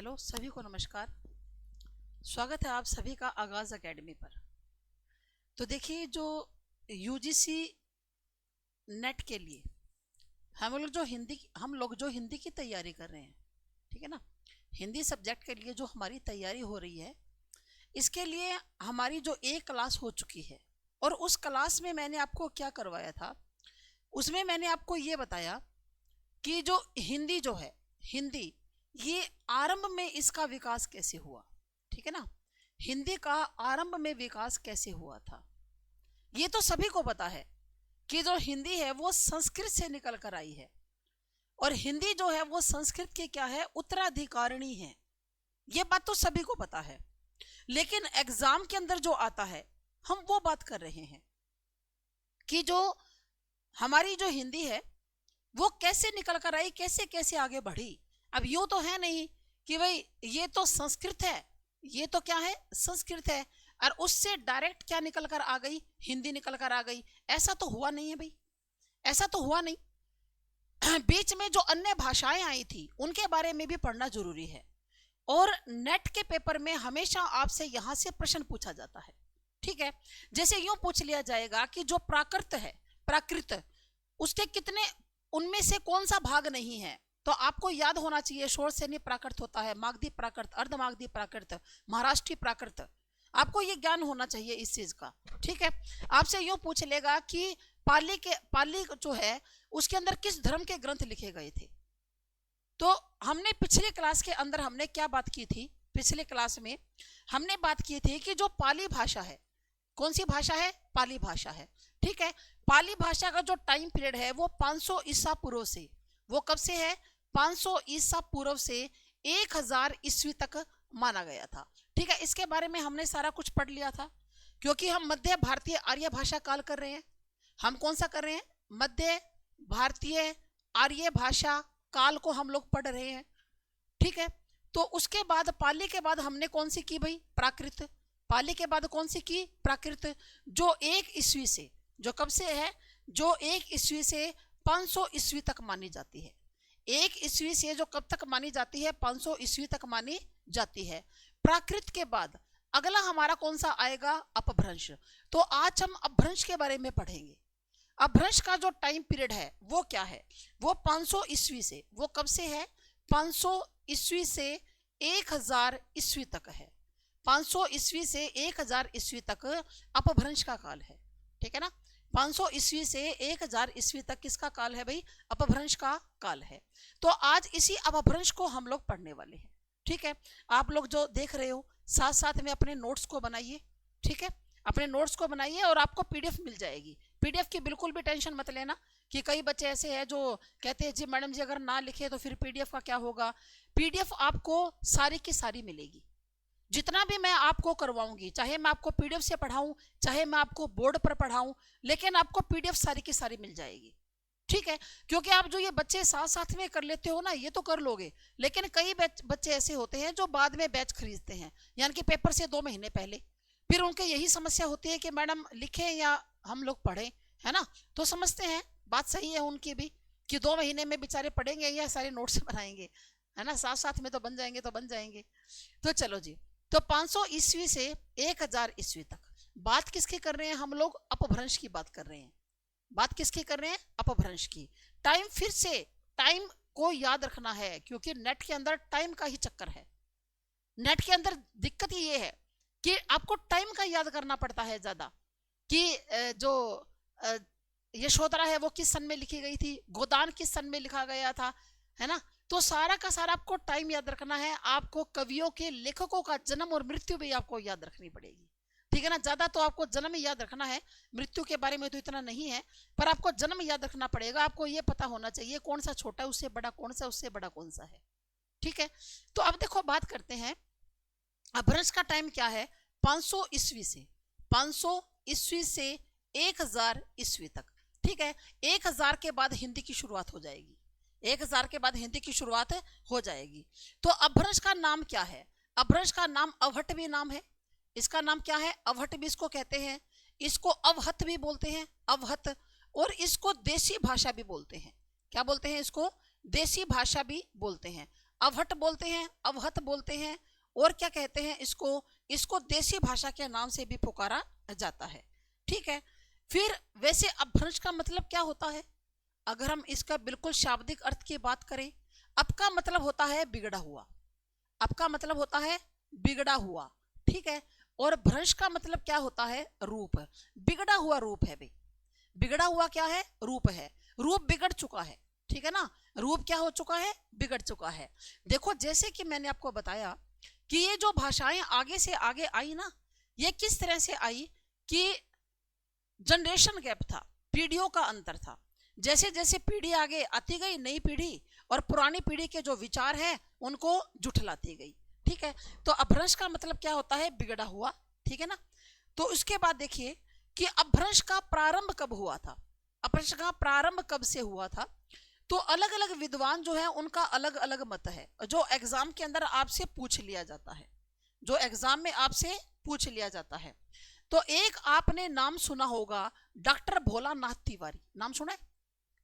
Hello सभी को नमस्कार। स्वागत है आप सभी का आगाज एकेडमी पर। तो देखिए, जो यूजीसी नेट के लिए हम लोग जो हिंदी की तैयारी कर रहे हैं, ठीक है ना, हिंदी सब्जेक्ट के लिए जो हमारी तैयारी हो रही है, इसके लिए हमारी जो एक क्लास हो चुकी है और उस क्लास में मैंने आपको क्या करवाया था, उसमें मैंने आपको ये बताया कि जो हिंदी हिंदी ये आरंभ में इसका विकास कैसे हुआ, ठीक है ना, हिंदी का आरंभ में विकास कैसे हुआ था। ये तो सभी को पता है कि जो हिंदी है वो संस्कृत से निकल कर आई है और हिंदी जो है वो संस्कृत के क्या है, उत्तराधिकारिणी है। ये बात तो सभी को पता है, लेकिन एग्जाम के अंदर जो आता है हम वो बात कर रहे हैं कि जो हमारी जो हिंदी है वो कैसे निकल कर आई, कैसे कैसे आगे बढ़ी। अब यूं तो है नहीं कि भाई ये तो संस्कृत है, ये तो क्या है, संस्कृत है, और उससे डायरेक्ट क्या निकल कर आ गई, हिंदी निकल कर आ गई। ऐसा तो हुआ नहीं है भाई, ऐसा तो हुआ नहीं। बीच में जो अन्य भाषाएं आई थी उनके बारे में भी पढ़ना जरूरी है। और नेट के पेपर में हमेशा आपसे यहां से प्रश्न पूछा जाता है, ठीक है। जैसे यूं पूछ लिया जाएगा कि जो प्राकृत है, प्राकृत, उसके कितने, उनमें से कौन सा भाग नहीं है, तो आपको याद होना चाहिए शोर सैन्य प्राकृत होता है, मागधी प्राकृत, अर्धमागधी प्राकृत, महाराष्ट्रीय प्राकृत। आपको ये ज्ञान होना चाहिए इस चीज का, ठीक है। आपसे यूं पूछ लेगा कि पाली जो है उसके अंदर किस धर्म के ग्रंथ लिखे गए थे। तो हमने पिछले क्लास के अंदर हमने क्या बात की थी, पिछले क्लास में हमने बात की थी कि जो पाली भाषा है, कौन सी भाषा है, पाली भाषा है, ठीक है। पाली भाषा का जो टाइम पीरियड है वो 500 ईसा पूर्व से, वो कब से है, 500 ईसा पूर्व से 1000 ईस्वी तक माना गया था, ठीक है। इसके बारे में हमने सारा कुछ पढ़ लिया था, क्योंकि हम मध्य भारतीय आर्य भाषा काल कर रहे हैं। हम कौन सा कर रहे हैं, मध्य भारतीय आर्य भाषा काल को हम लोग पढ़ रहे हैं, ठीक है। तो उसके बाद पाली के बाद हमने कौन सी की भाई, प्राकृत। पाली के बाद कौन सी की, प्राकृत, जो 1 ईस्वी से, जो कब से है, जो 1 ईस्वी से 500 ईस्वी तक मानी जाती है। 1 ईस्वी से जो कब तक मानी जाती है, 500 ईस्वी तक मानी जाती है। प्राकृत के बाद अगला हमारा कौन सा आएगा, अपभ्रंश। तो आज हम अपभ्रंश के बारे में पढ़ेंगे। अपभ्रंश का जो टाइम पीरियड है वो क्या है, वो 500 ईस्वी से, वो कब से है, 500 ईस्वी से 1000 ईस्वी तक है। 500 ईस्वी से 1000 ईस्वी तक अपभ्रंश का काल है, ठीक है ना। 500 ईस्वी से 1000 ईस्वी तक किसका काल है भाई, अपभ्रंश का काल है। तो आज इसी अपभ्रंश को हम लोग पढ़ने वाले हैं, ठीक है। आप लोग जो देख रहे हो साथ साथ में अपने नोट्स को बनाइए, ठीक है, अपने नोट्स को बनाइए और आपको पीडीएफ मिल जाएगी। पीडीएफ की बिल्कुल भी टेंशन मत लेना कि कई बच्चे ऐसे हैं जो कहते हैं जी मैडम जी अगर ना लिखे तो फिर पीडीएफ का क्या होगा। पीडीएफ आपको सारी की सारी मिलेगी, जितना भी मैं आपको करवाऊंगी, चाहे मैं आपको पीडीएफ से पढ़ाऊं, चाहे मैं आपको बोर्ड पर पढ़ाऊं, लेकिन आपको पीडीएफ सारी की सारी मिल जाएगी, ठीक है। क्योंकि आप जो ये बच्चे साथ साथ में कर लेते हो ना, ये तो कर लोगे, लेकिन कई बच्चे ऐसे होते हैं जो बाद में बैच खरीदते हैं, यानी कि पेपर से 2 महीने पहले। फिर उनके यही समस्या होती है कि मैडम लिखे या हम लोग पढ़े, है ना। तो समझते हैं, बात सही है उनकी भी, कि 2 महीने में बेचारे पढ़ेंगे या सारे नोट्स बनाएंगे, है ना, साथ साथ में तो बन जाएंगे, तो बन जाएंगे। तो चलो जी, तो 500 ईस्वी से 1000 ईस्वी तक बात किसकी कर रहे हैं हम लोग, अपभ्रंश की बात कर रहे हैं। बात किसकी कर रहे हैं, अपभ्रंश की। टाइम, फिर से टाइम को याद रखना है, क्योंकि नेट के अंदर टाइम का ही चक्कर है। नेट के अंदर दिक्कत ही ये है कि आपको टाइम का याद करना पड़ता है ज्यादा, कि जो यशोधरा है वो किस सन में लिखी गई थी, गोदान किस सन में लिखा गया था, है ना। तो सारा का सारा आपको टाइम याद रखना है। आपको कवियों के, लेखकों का जन्म और मृत्यु भी आपको याद रखनी पड़ेगी, ठीक है ना। ज्यादा तो आपको जन्म ही याद रखना है, मृत्यु के बारे में तो इतना नहीं है, पर आपको जन्म याद रखना पड़ेगा। आपको ये पता होना चाहिए कौन सा छोटा है, उससे बड़ा कौन सा, उससे बड़ा कौन सा है, ठीक है। तो अब देखो बात करते हैं, अपभ्रंश का टाइम क्या है, 500 ईस्वी से, 500 ईस्वी से 1000 ईस्वी तक, ठीक है। 1000 के बाद हिंदी की शुरुआत हो जाएगी, 1000 के बाद हिंदी की शुरुआत हो जाएगी। तो अपभ्रंश का नाम क्या है, अपभ्रंश का नाम अवहट नाम है। इसका नाम क्या है, अवहट भी इसको कहते हैं, इसको अवहत भी बोलते हैं, अवहत, और इसको देसी भाषा भी बोलते हैं। क्या बोलते हैं इसको, देसी भाषा भी बोलते हैं। अवहट बोलते हैं, अवहत बोलते हैं, और क्या कहते हैं इसको देसी भाषा के नाम से भी पुकारा जाता है। ठीक है, फिर वैसे अपभ्रंश का मतलब क्या होता है? अगर हम इसका बिल्कुल शाब्दिक अर्थ की बात करें, अप का मतलब होता है बिगड़ा हुआ, अप का मतलब होता है बिगड़ा हुआ। ठीक है, और भ्रंश का मतलब क्या होता है? रूप। बिगड़ा हुआ रूप है भाई, बिगड़ा हुआ क्या है? रूप है, रूप बिगड़ चुका है। ठीक है ना, रूप क्या हो चुका है? बिगड़ चुका है। देखो जैसे कि मैंने आपको बताया कि ये जो भाषाएं आगे से आगे आई ना, ये किस तरह से आई कि जनरेशन गैप था, पीढ़ियों का अंतर था। जैसे जैसे पीढ़ी आगे आती गई, नई पीढ़ी और पुरानी पीढ़ी के जो विचार है उनको जुठलाती गई। ठीक है, तो अपभ्रंश का मतलब क्या होता है? बिगड़ा हुआ। ठीक है ना, तो उसके बाद देखिए कि अपभ्रंश का प्रारंभ कब हुआ था, अपभ्रंश का प्रारंभ कब से हुआ था। तो अलग अलग विद्वान जो है उनका अलग अलग मत है, जो एग्जाम के अंदर आपसे पूछ लिया जाता है, जो एग्जाम में आपसे पूछ लिया जाता है। तो एक आपने नाम सुना होगा, डॉक्टर भोलानाथ तिवारी, नाम सुना है,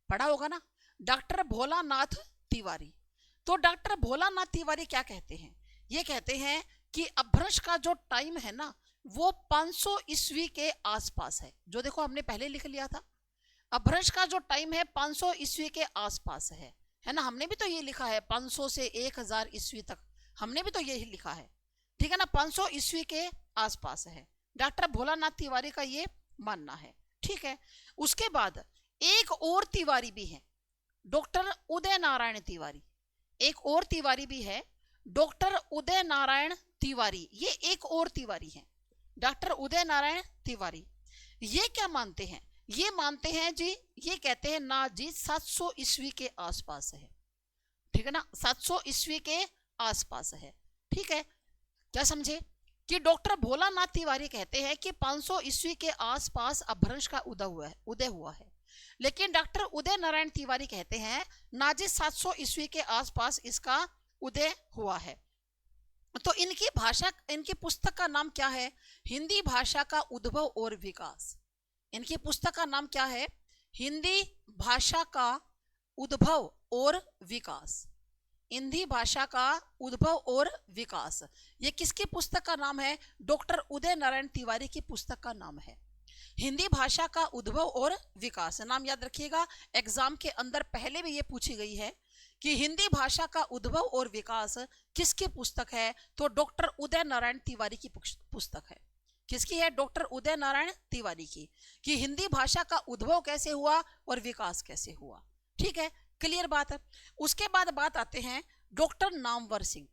पढ़ा होगा ना, डॉक्टर भोलानाथ तिवारी। तो डॉक्टर भोलानाथ तिवारी क्या कहते हैं? ये कहते हैं कि अपभ्रंश का जो टाइम है ना वो 500 ईस्वी के आसपास है। जो देखो हमने पहले लिख लिया था, अपभ्रंश का जो टाइम है 500 ईस्वी के आसपास है ना, हमने भी तो ये लिखा है 500 से 1000 ईस्वी तक, हमने भी तो यही लिखा है। ठीक है ना, 500 ईस्वी के आसपास है, डॉक्टर भोलानाथ तिवारी का ये मानना है। ठीक है, उसके बाद एक और तिवारी भी है, डॉक्टर उदय नारायण तिवारी। एक और तिवारी भी है, डॉक्टर उदय नारायण तिवारी। ये एक और तिवारी है, डॉक्टर उदय नारायण तिवारी। ये क्या मानते हैं? ये मानते हैं जी, ये कहते हैं ना जी 700 ईस्वी के आसपास है। ठीक है ना, 700 ईस्वी के आसपास है। ठीक है, क्या समझे कि डॉक्टर भोलानाथ तिवारी कहते हैं कि 500 ईस्वी के आसपास अपभ्रंश का उदय हुआ है। लेकिन डॉक्टर उदय नारायण तिवारी कहते हैं ना जी 700 ईस्वी के आसपास इसका उदय हुआ है। तो इनकी भाषा, इनकी पुस्तक का नाम क्या है? हिंदी भाषा का उद्भव और विकास। इनकी पुस्तक का नाम क्या है? हिंदी भाषा का उद्भव और विकास। हिंदी भाषा का उद्भव और विकास, ये किसकी पुस्तक का नाम है? डॉक्टर उदय नारायण तिवारी की पुस्तक का नाम है हिंदी भाषा का उद्भव और विकास। नाम याद रखिएगा, एग्जाम के अंदर पहले भी ये पूछी गई है कि हिंदी भाषा का उद्भव और विकास किसकी पुस्तक है? तो डॉक्टर उदय नारायण तिवारी की पुस्तक है। किसकी है? डॉक्टर उदय नारायण तिवारी की, कि हिंदी भाषा का उद्भव कैसे हुआ और विकास कैसे हुआ। ठीक है, क्लियर बात है। उसके बाद बात आते हैं डॉक्टर नामवर सिंह,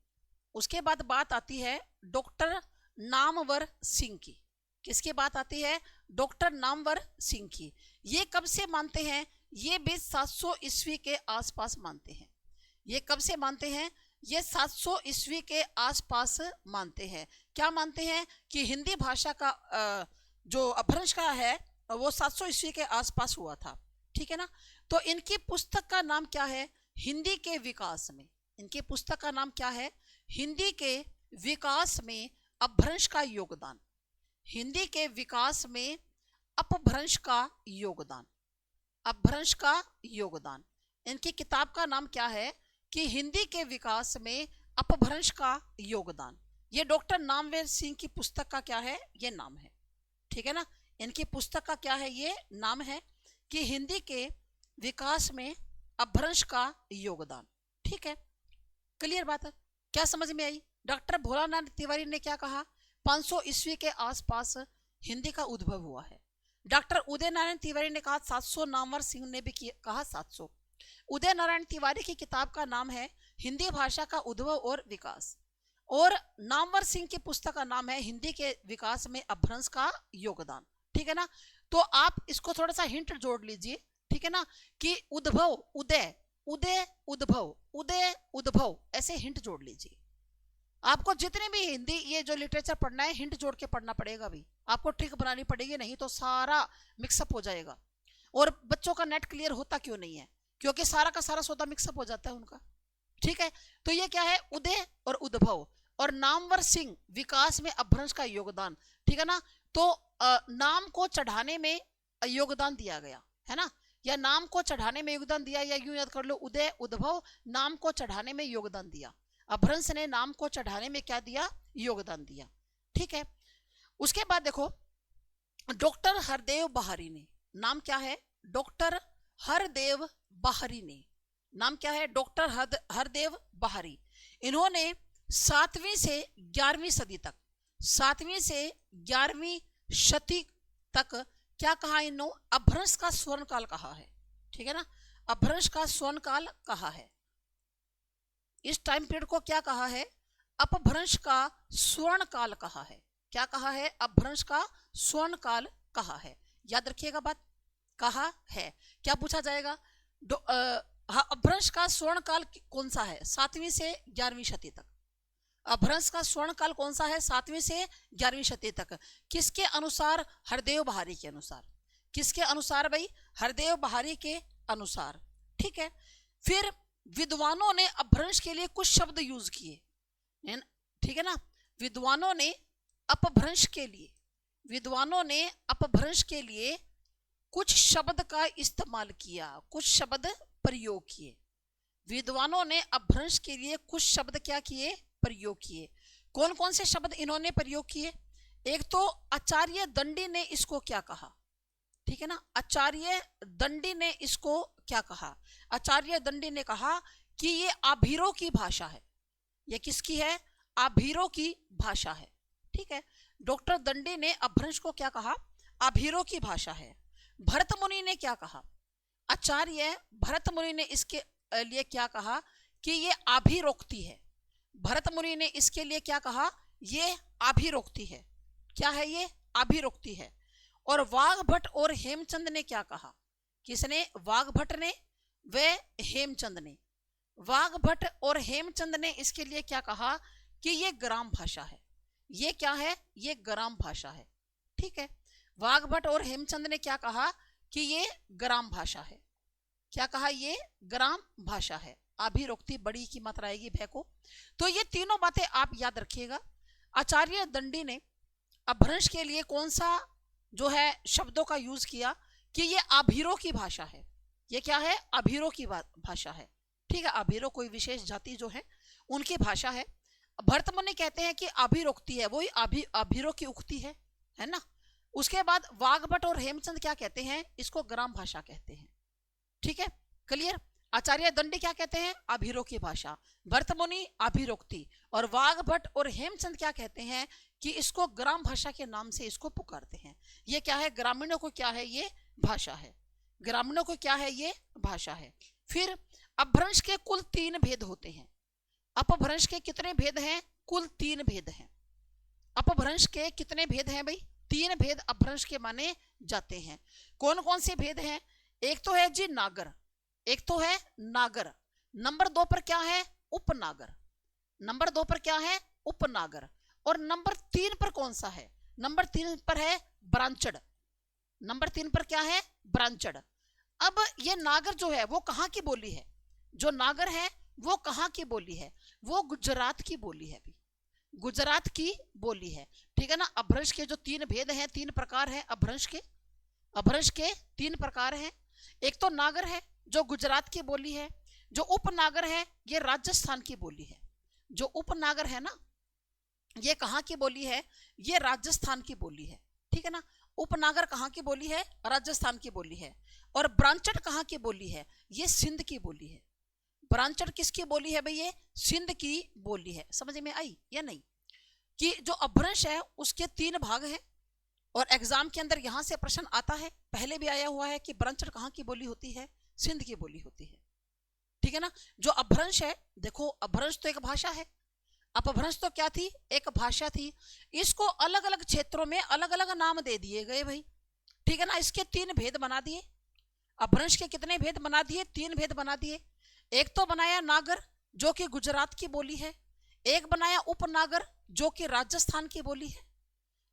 उसके बाद बात आती है डॉक्टर नामवर सिंह की। किसकी बात आती है? डॉक्टर नामवर सिंह की। ये कब से मानते हैं? ये भी 700 ईस्वी के आसपास मानते हैं। ये कब से मानते हैं? ये 700 ईस्वी के आसपास मानते हैं। क्या मानते हैं? कि हिंदी भाषा का जो अपभ्रंश का है वो 700 ईस्वी के आसपास हुआ था। ठीक है ना, तो इनकी पुस्तक का नाम क्या है? हिंदी के विकास में। इनकी पुस्तक का नाम क्या है? हिंदी के विकास में अपभ्रंश का योगदान। हिंदी के विकास में अपभ्रंश का योगदान, अपभ्रंश का योगदान। इनकी किताब का नाम क्या है? कि हिंदी के विकास में अपभ्रंश का योगदान। ये डॉक्टर नामवर सिंह की पुस्तक का क्या है? ये नाम है। ठीक है ना, इनकी पुस्तक का क्या है? ये नाम है कि हिंदी के विकास में अपभ्रंश का योगदान। ठीक है, क्लियर बात है, क्या समझ में आई? डॉक्टर भोलानाथ तिवारी ने क्या कहा? 500 ईस्वी के आसपास हिंदी का उद्भव हुआ है। डॉक्टर उदय नारायण तिवारी ने कहा 700, नामवर सिंह ने भी कहा 700। उदय नारायण तिवारी की किताब का नाम है हिंदी भाषा का उद्भव और विकास, और नामवर सिंह की पुस्तक का नाम है हिंदी के विकास में अपभ्रंश का योगदान। ठीक है ना, तो आप इसको थोड़ा सा हिंट जोड़ लीजिए। ठीक है ना, कि उद्भव, उदय, उदय, उद्भव, उदय, उद्भव, ऐसे हिंट जोड़ लीजिए। आपको जितने भी हिंदी ये जो लिटरेचर पढ़ना है हिंट जोड़ के पढ़ना पड़ेगा भी, आपको ट्रिक बनानी पड़ेगी, नहीं तो सारा मिक्सअप हो जाएगा। और बच्चों का नेट क्लियर होता क्यों नहीं है? क्योंकि सारा का सारा सौदा मिक्सअप हो जाता है उनका। ठीक है, तो ये क्या है? उदय और उद्भव, और नामवर सिंह विकास में अपभ्रंश का योगदान। ठीक है ना, तो नाम को चढ़ाने में योगदान दिया गया है ना, या नाम को चढ़ाने में योगदान दिया, या यूं याद कर लो उदय उद्भव नाम को चढ़ाने में योगदान दिया, अपभ्रंश ने नाम को चढ़ाने में क्या दिया, योगदान दिया। ठीक है, उसके बाद देखो डॉक्टर हरदेव बहारी ने, नाम क्या है, डॉक्टर हरदेव बहारी ने, नाम क्या है, डॉक्टर हरदेव बहारी। इन्होंने 7वीं से 11वीं सदी तक, 7वीं से 11वीं शती तक क्या कहा, इन्होंने अपभ्रंश का स्वर्ण काल कहा है। ठीक है ना, अपभ्रंश का स्वर्ण काल कहा है। इस टाइम पीरियड को क्या कहा है, अपभ्रंश का स्वर्ण काल कहा है। क्या कहा है, अपभ्रंश का स्वर्ण काल कहा है। याद रखिएगा बात, कहा है। क्या पूछा जाएगा, अपभ्रंश का स्वर्ण काल कौन सा है, 7वीं से 11वीं शती तक। अपभ्रंश का स्वर्ण काल कौन सा है, 7वीं से 11वीं शती तक। किसके अनुसार, हरदेव बहारी के अनुसार। किसके अनुसार भाई, हरदेव बहारी के अनुसार। ठीक है, फिर विद्वानों ने अपभ्रंश के लिए कुछ शब्द यूज किए, ठीक है ना, विद्वानों ने अपभ्रंश के लिए, विद्वानों ने अपभ्रंश के लिए कुछ शब्द का इस्तेमाल किया, कुछ शब्द प्रयोग किए। विद्वानों ने अपभ्रंश के लिए कुछ शब्द क्या किए, प्रयोग किए। कौन कौन से शब्द इन्होंने प्रयोग किए, एक तो आचार्य दंडी ने इसको क्या कहा, ठीक है ना, आचार्य दंडी ने इसको क्या कहा, आचार्य दंडी ने कहा कि ये आभीरों की भाषा है। ये किसकी है, आभीरों की भाषा है। ठीक है, डॉक्टर दंडी ने अपभ्रंश को क्या कहा, आभीरों की भाषा है। भरत मुनि ने क्या कहा, आचार्य भरत मुनि ने इसके लिए क्या कहा कि ये आभीरोक्ति है। भरत मुनि ने इसके लिए क्या कहा, ये आभीरोक्ति है। क्या है ये, आभीरोक्ति है। और वाघभट्ट और हेमचंद ने क्या कहा, किसने, वाघभट्ट ने व हेमचंद ने, वाघभट्ट और हेमचंद ने इसके लिए क्या कहा कि ये ग्राम भाषा है। ये क्या है, ये ग्राम भाषा है। ठीक है, वाघभट्ट और हेमचंद ने क्या कहा कि ये ग्राम भाषा है। क्या कहा, ये ग्राम भाषा है। अभिरोक्ति बड़ी की मात्रा आएगी भय को। तो ये तीनों बातें आप याद रखिएगा। आचार्य दंडी ने अपभ्रंश के लिए कौन सा जो है शब्दों का यूज किया कि ये आभीरों की भाषा है। ये क्या है, आभीरों की भाषा है। ठीक है, आभीरों कोई विशेष जाति जो है उनकी भाषा है। भरत मुनि कहते हैं कि आभीरोक्ति है, वही आभीरों की उक्ति है ना। उसके बाद वाघभट्ट और हेमचंद क्या कहते हैं, इसको ग्राम भाषा कहते हैं। ठीक है, क्लियर। आचार्य दंडी क्या कहते हैं, आभीरों की भाषा। भरत मुनि आभीरोक्ति, और वाघभट्ट और हेमचंद क्या कहते हैं कि इसको ग्राम भाषा के नाम से इसको पुकारते हैं। ये क्या है, ग्रामीणों को क्या है, ये भाषा है। ग्रामीणों को क्या है, ये भाषा है। फिर अपभ्रंश के कुल 3 भेद होते हैं। अपभ्रंश के कितने भेद हैं, कुल 3 भेद हैं। अपभ्रंश के कितने भेद हैं भाई, 3 भेद अपभ्रंश के माने जाते हैं। कौन कौन से भेद हैं, एक तो है जी नागर, एक तो है नागर। नंबर 2 पर क्या है, उपनागर। नंबर 2 पर क्या है, उपनागर। और नंबर 3 पर कौन सा है, नंबर 3 पर है ब्रांचड़। नंबर 3 पर क्या है, ब्रांचड़। अब ये नागर जो है वो कहाँ की बोली है, जो नागर है वो कहाँ की बोली है, वो गुजरात की बोली है भी, गुजरात की बोली है। ठीक है ना। अपभ्रंश के जो 3 भेद हैं, 3 प्रकार हैं अपभ्रंश के। अपभ्रंश के 3 प्रकार हैं। एक तो नागर है जो गुजरात की बोली है, जो उपनागर है ये राजस्थान की बोली है। जो उपनागर है ना, ये कहाँ की बोली है, ये राजस्थान की बोली है। ठीक है ना, उपनागर कहाँ की बोली है, राजस्थान की बोली है। और ब्रांचड़ कहाँ की बोली है, ये सिंध की बोली है। ब्रांचड़ किसकी बोली है भाई, ये सिंध की बोली है। समझ में आई या नहीं, कि जो अपभ्रंश है उसके 3 भाग हैं। और एग्जाम के अंदर यहां से प्रश्न आता है, पहले भी आया हुआ है कि ब्रांचड़ कहाँ की बोली होती है, सिंध की बोली होती है। ठीक है ना। जो अपभ्रंश है, देखो अपभ्रंश तो एक भाषा है, अपभ्रंश तो क्या थी, एक भाषा थी। इसको अलग अलग क्षेत्रों में अलग अलग नाम दे दिए गए भाई। ठीक है ना, इसके 3 भेद बना दिए। अपभ्रंश के कितने भेद बना दिए, 3 भेद बना दिए। एक तो बनाया नागर जो कि गुजरात की बोली है, एक बनाया उपनागर जो कि राजस्थान की बोली है।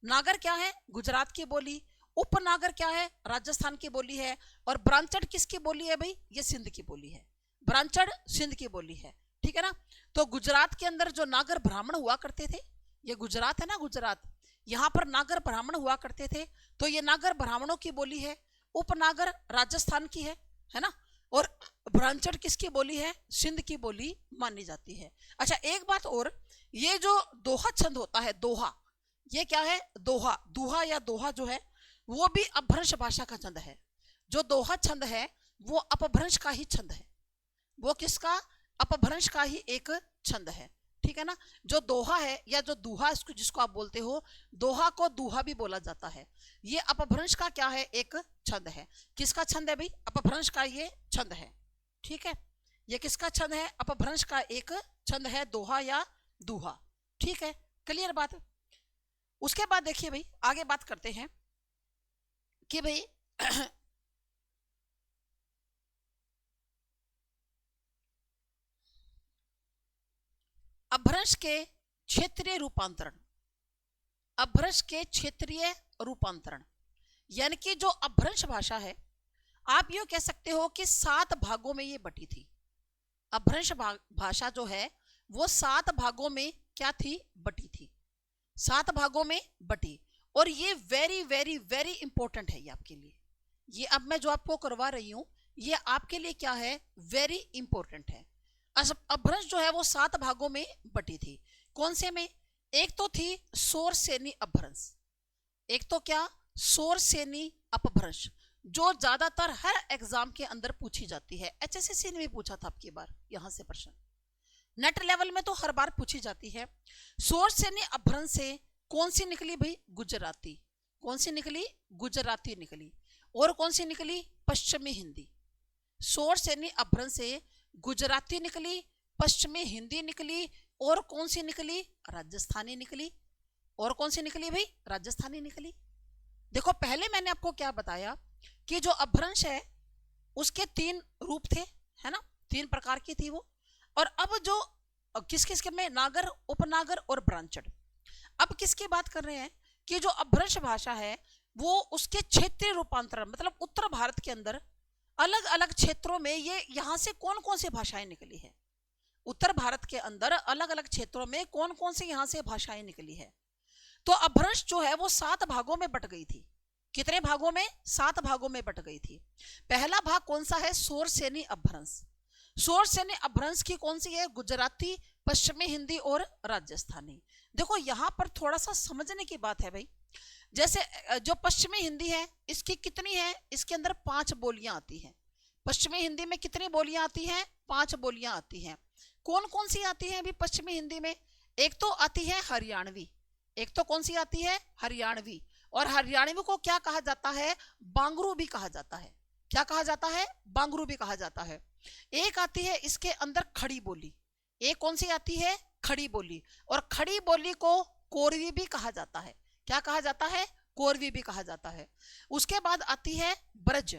नागर क्या है, गुजरात की बोली। उपनागर क्या है, राजस्थान की बोली है। और ब्रांचड़ किसकी बोली है भाई, ये सिंध की बोली है। ब्रांचड़ सिंध की बोली है। ठीक है ना। तो गुजरात के अंदर जो नागर ब्राह्मण हुआ करते थे, ये गुजरात है ना, गुजरात, यहाँ पर नागर ब्राह्मण हुआ करते थे, तो ये नागर ब्राह्मणों की बोली है। उपनागर राजस्थान की है ना, और ब्रांचड़ किसकी बोली है, सिंध की बोली मानी जाती है। अच्छा एक बात और, ये जो दोहा छंद होता है, दोहा, ये क्या है, दोहा, दुहा या दोहा जो है वो भी अपभ्रंश भाषा का छंद है। जो दोहा छंद है वो अपभ्रंश का ही छंद है, वो किसका, अपभ्रंश का ही एक छंद है, ठीक है ना। जो दोहा है या जो दुहा इसको जिसको आप बोलते हो, दोहा को दुहा भी बोला जाता है, ये अपभ्रंश का क्या है, एक छंद है। किसका छंद है भाई, अपभ्रंश का ये छंद है, ठीक है। ये किसका छंद है, अपभ्रंश का एक छंद है, दोहा या दुहा, ठीक है, क्लियर बात। उसके बाद देखिए भाई आगे बात करते हैं कि भाई अपभ्रंश के क्षेत्रीय रूपांतरण, अपभ्रंश के क्षेत्रीय रूपांतरण, यानी कि जो अपभ्रंश भाषा है आप यूं कह सकते हो कि 7 भागों में ये बटी थी। अपभ्रंश भाषा जो है वो 7 भागों में क्या थी, बटी थी, 7 भागों में बटी। और ये वेरी वेरी वेरी इंपॉर्टेंट है ये आपके लिए, ये अब मैं जो आपको करवा रही हूं ये आपके लिए क्या है, वेरी इंपॉर्टेंट है। अपभ्रंश जो है वो 7 भागों में बटी थी। कौन से में, एक तो थी सौर सेनी अपभ्रंश, एक तो क्या, सौर सेनी अपभ्रंश, जो ज्यादातर हर एग्जाम के अंदर पूछी जाती है। HSSC ने भी पूछा था आपकी बार यहां से प्रश्न, नेट लेवल में तो हर बार पूछी जाती है। सौर सेनी अपभ्रंश से कौन सी निकली भाई, गुजराती, कौन सी निकली, गुजराती निकली। और कौन सी निकली, पश्चिमी हिंदी। सौर सेनी अपभ्रंश से गुजराती निकली, पश्चिमी हिंदी निकली, और कौन सी निकली, राजस्थानी निकली। और कौन सी निकली भाई, राजस्थानी निकली। देखो पहले मैंने आपको क्या बताया कि जो अपभ्रंश है उसके 3 रूप थे, है ना, 3 प्रकार की थी वो। और अब जो किस किस के में, नागर, उपनागर और ब्रांचड़। अब किसकी बात कर रहे हैं कि जो अपभ्रंश भाषा है वो उसके क्षेत्रीय रूपांतरण, मतलब उत्तर भारत के अंदर अलग अलग क्षेत्रों में ये यहां से कौन कौन सी भाषाएं निकली है, उत्तर भारत के अंदर अलग अलग क्षेत्रों में कौन कौन सी यहां से भाषाएं निकली है। तो अपभ्रंश जो है वो 7 भागों में बट गई थी। कितने भागों में, 7 भागों में बट गई थी। पहला भाग कौन सा है, सौर सेनी अपभ्रंश। सौर सेनी अपभ्रंश की कौन सी है, गुजराती, पश्चिमी हिंदी और राजस्थानी। देखो यहां पर थोड़ा सा समझने की बात है भाई, जैसे जो पश्चिमी हिंदी है इसकी कितनी है, इसके अंदर 5 बोलियां आती हैं। पश्चिमी हिंदी में कितनी बोलियां आती हैं, 5 बोलियां आती हैं। कौन कौन सी आती हैं अभी पश्चिमी हिंदी में, एक तो आती है हरियाणवी, एक तो कौन सी आती है, हरियाणवी। और हरियाणवी को क्या कहा जाता है, बांगरू भी कहा जाता है। क्या कहा जाता है, बांगरू भी कहा जाता है। एक आती है इसके अंदर खड़ी बोली, एक कौन सी आती है, खड़ी बोली। और खड़ी बोली को कोरवी भी कहा जाता है। क्या कहा जाता है, कोरवी भी कहा जाता है। उसके बाद आती है ब्रज,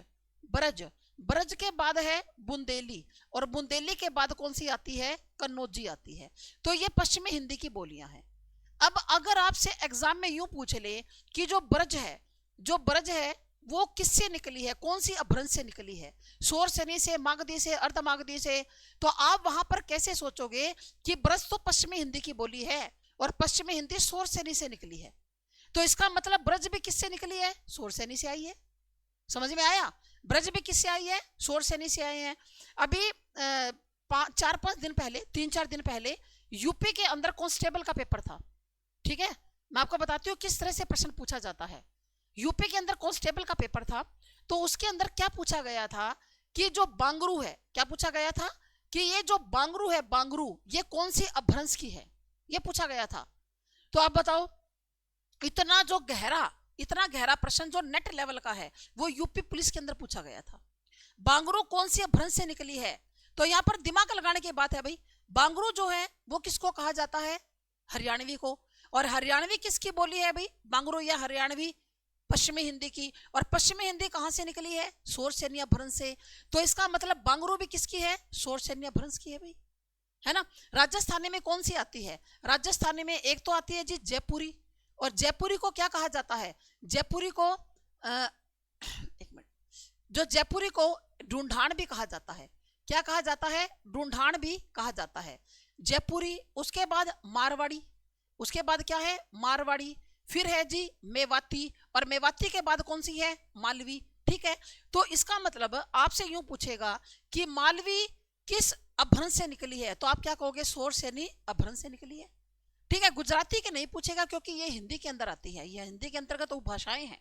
ब्रज, ब्रज के बाद है बुंदेली, और बुंदेली के बाद कौन सी आती है, कन्नौजी आती है। तो ये पश्चिमी हिंदी की बोलियां हैं। अब अगर आपसे एग्जाम में यूं पूछ ले कि जो ब्रज है, जो ब्रज है वो किससे निकली है, कौन सी अपभ्रंश से निकली है, सौर सेनी से, मागधी से, अर्धमागधी से, तो आप वहां पर कैसे सोचोगे कि ब्रज तो पश्चिमी हिंदी की बोली है और पश्चिमी हिंदी सौर सेनी से निकली है, तो इसका मतलब ब्रज भी किससे निकली है, सौर सेनी से आई है। समझ में आया, ब्रज भी किससे आई है, सौर सेनी से आए हैं। अभी 4-5 दिन पहले, 3-4 दिन पहले यूपी के अंदर कांस्टेबल का पेपर था, ठीक है। मैं आपको बताती हूँ किस तरह से प्रश्न पूछा जाता है। यूपी के अंदर कांस्टेबल का पेपर था, तो उसके अंदर क्या पूछा गया था कि जो बांगरू है, क्या पूछा गया था कि ये जो बांगरू है, बांगरू ये कौन सी अपभ्रंश की है, ये पूछा गया था। तो आप बताओ, इतना जो गहरा, इतना गहरा प्रश्न जो नेट लेवल का है वो यूपी पुलिस के अंदर पूछा गया था। बांगरू कौन सी अपभ्रंश से निकली है, तो यहाँ पर दिमाग लगाने की बात है भाई। बांगरू जो है वो किसको कहा जाता है, हरियाणवी को। और हरियाणवी किसकी बोली है भाई, बांगरू या हरियाणवी, पश्चिमी हिंदी की। और पश्चिमी हिंदी कहां से निकली है, सौर सेनी अपभ्रंश से। तो इसका मतलब बांगरू भी किसकी है, सौर सेनी अपभ्रंश की है भाई, है ना। राजस्थानी में कौन सी आती है, राजस्थानी में एक तो आती है जी जयपुरी, और जयपुरी को क्या कहा जाता है, जयपुरी को एक मिनट, जो जयपुरी को ढूंढान भी कहा जाता है। क्या कहा जाता है, ढूंढान भी कहा जाता है, जयपुरी। उसके बाद मारवाड़ी, उसके बाद क्या है, मारवाड़ी। फिर है जी मेवाती, और मेवाती के बाद कौन सी है, मालवी। ठीक है। तो इसका मतलब आपसे यूं पूछेगा कि मालवी किस अपभ्रंश से निकली है, तो आप क्या कहोगे, शोरसेनी अपभ्रंश से निकली है। ठीक है, गुजराती के नहीं पूछेगा क्योंकि ये हिंदी के अंदर आती है, ये हिंदी के अंतर्गत उपभाषाएं हैं।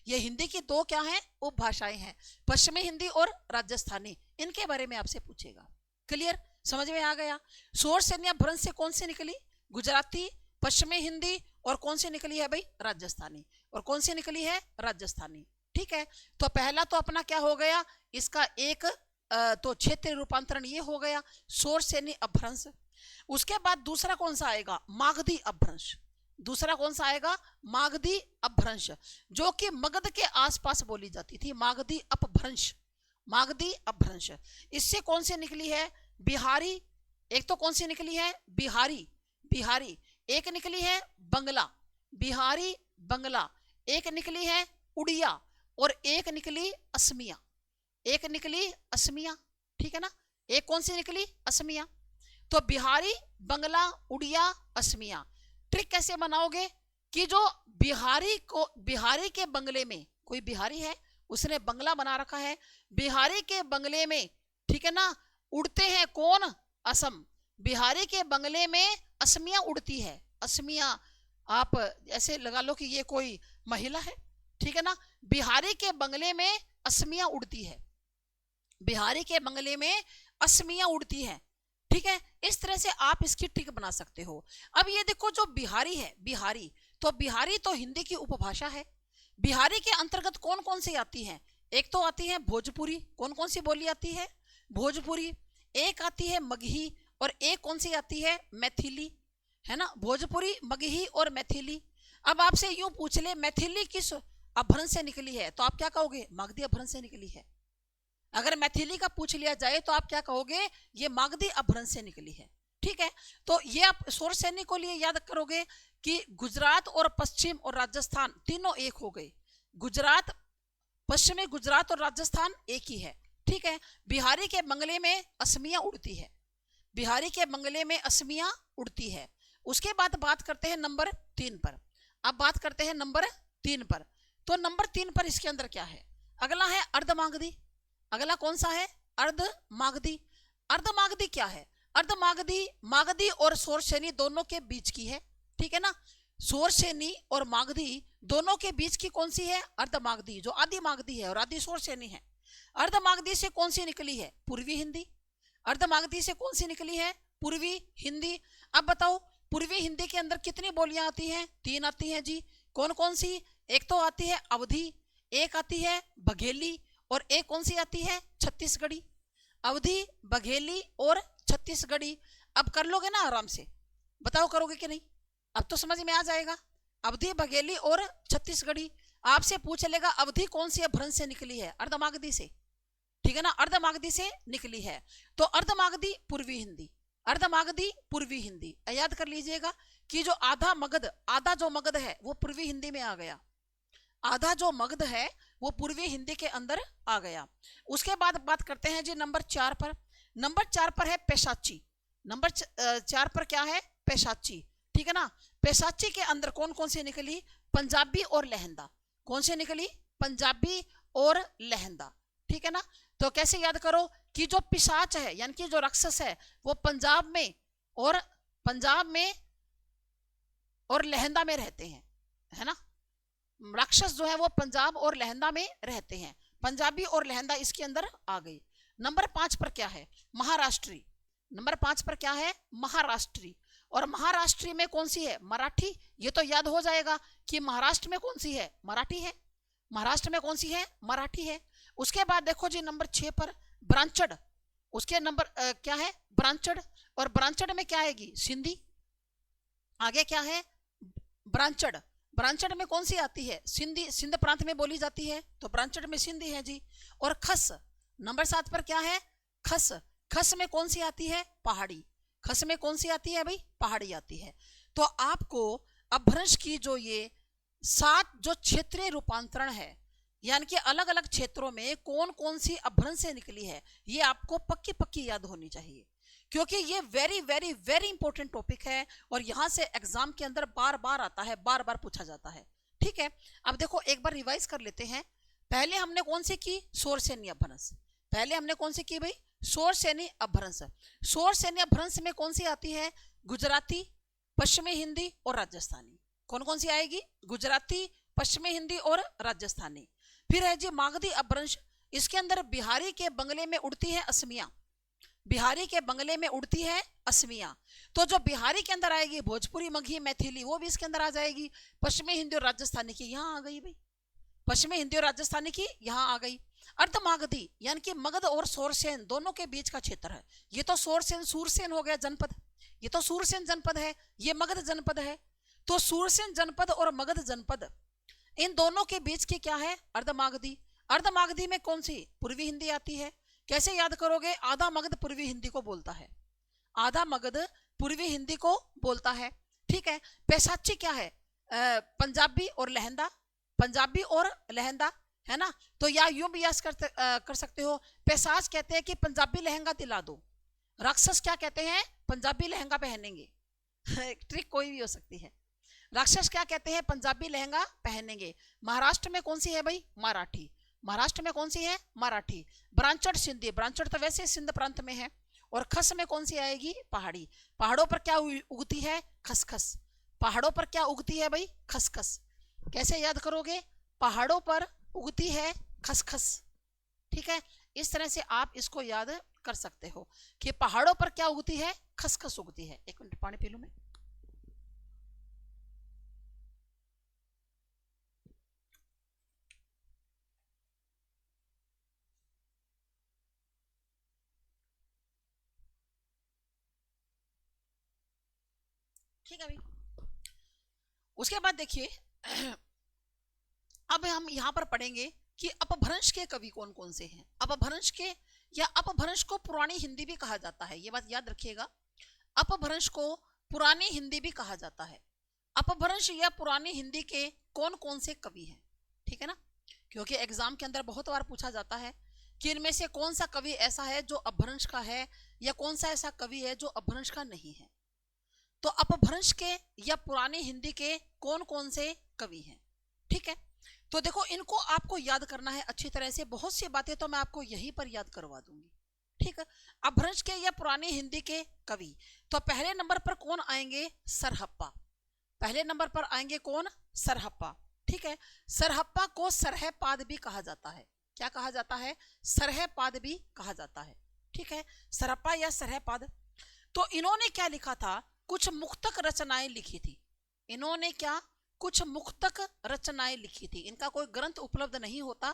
ये हिंदी की दो क्या हैं, उपभाषाएं हैं, पश्चिमी हिंदी और राजस्थानी, इनके बारे में आपसे पूछेगा। क्लियर, समझ में आ गया। शोरसेनी अपभ्रंश से कौन सी निकली, गुजराती, पश्चिमी हिंदी, और कौन सी निकली है भाई, राजस्थानी, और कौन सी निकली है, राजस्थानी। ठीक है, तो पहला तो अपना क्या हो गया, इसका एक तो क्षेत्रीय रूपांतरण ये हो गया, शोरसेनी अपभ्रंश। उसके बाद दूसरा कौन सा आएगा, मागधी अपभ्रंश। दूसरा कौन सा आएगा, मागधी अपभ्रंश, जो कि मगध के आसपास बोली जाती थी, मागधी अपभ्रंश, मागधी अपभ्रंश। इससे कौन सी निकली है, बिहारी, एक तो कौन सी निकली है, बिहारी, बिहारी, एक निकली है बंगला, बिहारी बंगला, एक निकली है उड़िया, और एक निकली असमिया, एक निकली असमिया। ठीक है ना, एक कौन सी निकली, असमिया। तो बिहारी, बंगला, उड़िया, असमिया। ट्रिक कैसे बनाओगे कि जो बिहारी को, बिहारी के बंगले में, कोई बिहारी है उसने बंगला बना रखा है, बिहारी के बंगले में, ठीक है ना, उड़ते हैं कौन, असम, बिहारी के बंगले में असमिया उड़ती है, असमिया, आप ऐसे लगा लो कि ये कोई महिला है, ठीक है ना, बिहारी के बंगले में असमिया उड़ती है, बिहारी के बंगले में असमिया उड़ती है। ठीक है, इस तरह से आप इसकी ट्रिक बना सकते हो। अब ये देखो, जो बिहारी है, बिहारी, तो बिहारी तो हिंदी की उपभाषा है। बिहारी के अंतर्गत कौन कौन सी आती है, एक तो आती है भोजपुरी, कौन कौन सी बोली आती है, भोजपुरी, एक आती है मगही, और एक कौन सी आती है, मैथिली, है ना, भोजपुरी, मगही और मैथिली। अब आपसे यूं पूछ ले मैथिली किस अपभ्रंश से निकली है, तो आप क्या कहोगे, मागधी अपभ्रंश से निकली है। अगर मैथिली का पूछ लिया जाए तो आप क्या कहोगे, ये मागधी अपभ्रंश से निकली है। ठीक है, तो ये आप शोरसेनी को लिए याद करोगे कि गुजरात और पश्चिम और राजस्थान तीनों एक हो गए, गुजरात, पश्चिमी गुजरात और राजस्थान एक ही है। ठीक है, बिहारी के बंगले में असमिया उड़ती है, बिहारी के बंगले में असमिया उड़ती है। उसके बाद बात करते हैं नंबर 3 पर। अब बात करते हैं नंबर 3 पर। तो नंबर 3 पर इसके अंदर क्या है, अगला है अर्धमागधी। अगला कौन सा है, अर्धमागधी। अर्धमागधी क्या है, अर्धमागधी मागधी और शोरसेनी दोनों के बीच की है। ठीक है ना, शोरसेनी और मागधी दोनों के बीच की कौन सी है, अर्धमागधी, जो आदि मागधी है और आदि शोरसेनी है। अर्धमागधी से कौन सी निकली है, पूर्वी हिंदी। अर्धमागधी से कौन सी निकली है, पूर्वी हिंदी। अब बताओ, पूर्वी हिंदी के अंदर कितनी बोलियां आती हैं, 3 आती हैं जी, कौन कौन सी, एक तो आती है अवधी, एक आती है बघेली, और एक कौन सी आती है, छत्तीसगढ़ी। अवधी, बघेली और छत्तीसगढ़ी। अब कर लोगे ना आराम से, बताओ करोगे कि नहीं, अब तो समझ में आ जाएगा। अवधी, बघेली और छत्तीसगढ़ी। आपसे पूछ लेगा अवधी कौन सी अपभ्रंश से निकली है, अर्धमागधी से। ठीक है ना, अर्धमागधी से निकली है। तो अर्धमागधी पूर्वी हिंदी, अर्धमागधी पूर्वी हिंदी। याद कर लीजिएगा कि जो आधा मगध, आधा जो मगध है वो पूर्वी हिंदी में आ गया, आधा जो मगध है वो पूर्वी हिंदी के अंदर आ गया। उसके बाद बात करते हैं जी नंबर 4 पर। नंबर 4 पर है पैशाची। नंबर 4 पर क्या है, पैशाची। ठीक है ना, पैशाची के अंदर कौन कौन सी निकली, पंजाबी और लहंदा। कौन सी निकली, पंजाबी और लहंदा। ठीक है ना, तो कैसे याद करो कि जो पिशाच है यानी कि जो राक्षस है वो पंजाब में और लहंदा में रहते हैं, है ना, राक्षस जो है वो पंजाब और लहंदा में रहते हैं, पंजाबी और लहंदा इसके अंदर आ गई। नंबर 5 पर क्या है, महाराष्ट्री। नंबर 5 पर क्या है, महाराष्ट्री। और महाराष्ट्री में कौन सी है, मराठी। ये तो याद हो जाएगा कि महाराष्ट्र में कौन सी है, मराठी है, महाराष्ट्र में कौन सी है, मराठी है। उसके बाद देखो जी नंबर 6 पर ब्रांचड़। उसके नंबर क्या है, ब्रांचड़, और ब्रांचड़ में क्या आएगी, सिंधी। आगे क्या है, ब्रांचड़। ब्रांचड़ में कौन सी आती है, सिंधी, सिंध प्रांत में बोली जाती है, तो ब्रांचड़ में सिंधी है जी। और खस, नंबर 7 पर क्या है, खस। खस में कौन सी आती है, पहाड़ी। खस में कौन सी आती है भाई, पहाड़ी आती है। तो आपको अपभ्रंश की जो ये 7 जो क्षेत्रीय रूपांतरण है, यानी कि अलग अलग क्षेत्रों में कौन कौन सी अपभ्रंश से निकली है, ये आपको पक्की पक्की याद होनी चाहिए, क्योंकि ये very very very important topic है और यहां से एग्जाम के अंदर बार बार आता है, बार बार पूछा जाता है। ठीक है, अब देखो एक बार रिवाइज कर लेते हैं। पहले हमने कौन सी की, सोर सैन्य अपभ्रंश। पहले हमने कौन सी की भाई, सोर सैन्य अपभ्रंश। सोर सैन्य अपभ्रंश में कौन सी आती है, गुजराती, पश्चिमी हिंदी और राजस्थानी। कौन कौन सी आएगी, गुजराती, पश्चिमी हिंदी और राजस्थानी। फिर है जी मागधी अपभ्रंश, इसके अंदर बिहारी के बंगले में उड़ती है असमिया, बिहारी के बंगले में उड़ती है असमिया। तो जो बिहारी के अंदर आएगी भोजपुरी, मगही, मैथिली, वो भी इसके अंदर आ जाएगी। पश्चिमी हिंदी और राजस्थानी की यहाँ आ गई भाई, पश्चिमी हिंदी और राजस्थानी की यहाँ आ गई। अर्धमागधी यानी कि मगध और सोरसेन दोनों के बीच का क्षेत्र है। ये तो सोरसेन सूरसेन हो गया जनपद, ये तो सूरसेन जनपद है, ये मगध जनपद है। तो सूरसेन जनपद और मगध जनपद, इन दोनों के बीच की क्या है, अर्धमागधी। अर्धमागधी में कौन सी, पूर्वी हिंदी आती है। कैसे याद करोगे, आधा मगध पूर्वी हिंदी को बोलता है, आधा मगध पूर्वी हिंदी को बोलता है। ठीक है। पैसाची क्या है, पंजाबी और लहंदा, पंजाबी और लहंदा, है ना। तो या यूं भी याद कर सकते हो, पैसाज कहते हैं कि पंजाबी लहंगा दिला दो, राक्षस क्या कहते हैं, पंजाबी लहंगा पहनेंगे। ट्रिक कोई भी हो सकती है। राक्षस क्या कहते हैं, पंजाबी लहंगा पहनेंगे। महाराष्ट्र में कौन सी है भाई, मराठी, महाराष्ट्र में कौन सी है, मराठी। ब्रांचड़ सिंधी, ब्रांचड़ तो वैसे सिंध प्रांत में है। और खस में कौन सी आएगी, पहाड़ी। पहाड़ों पर क्या उगती है, खसखस। पहाड़ों पर क्या उगती है भाई, खसखस। कैसे याद करोगे, पहाड़ों पर उगती है खसखस। ठीक है, इस तरह से आप इसको याद कर सकते हो कि पहाड़ों पर क्या उगती है, खसखस उगती है। एक मिनट पानी पी लूं मैं। ठीक है भाई। उसके बाद देखिए अब हम यहां पर पढ़ेंगे कि अपभ्रंश के कवि कौन कौन से हैं। अपभ्रंश के या अपभ्रंश को पुरानी हिंदी भी कहा जाता है, ये बात याद रखिएगा। अपभ्रंश को पुरानी हिंदी भी कहा जाता है। अपभ्रंश या पुरानी हिंदी के कौन कौन से कवि हैं, ठीक है ना, क्योंकि एग्जाम के अंदर बहुत बार पूछा जाता है कि इनमें से कौन सा कवि ऐसा है जो अपभ्रंश का है या कौन सा ऐसा कवि है जो अपभ्रंश का नहीं है। तो अपभ्रंश के या पुरानी हिंदी के कौन कौन से कवि हैं, ठीक है। तो देखो इनको आपको याद करना है अच्छी तरह से, बहुत सी बातें तो मैं आपको यहीं पर याद करवा दूंगी, ठीक है। अपभ्रंश के या पुरानी हिंदी के कवि, तो पहले नंबर पर कौन आएंगे, सरहप्पा। पहले नंबर पर आएंगे कौन, सरहप्पा, ठीक है। सरहप्पा को सरहपाद भी कहा जाता है। क्या कहा जाता है, सरहपाद भी कहा जाता है, ठीक है। सरहप्पा या सरहपाद। तो इन्होंने क्या लिखा था, कुछ मुक्तक रचनाएं लिखी थी। इन्होंने क्या, कुछ मुक्तक रचनाएं लिखी थी। इनका कोई ग्रंथ उपलब्ध नहीं होता,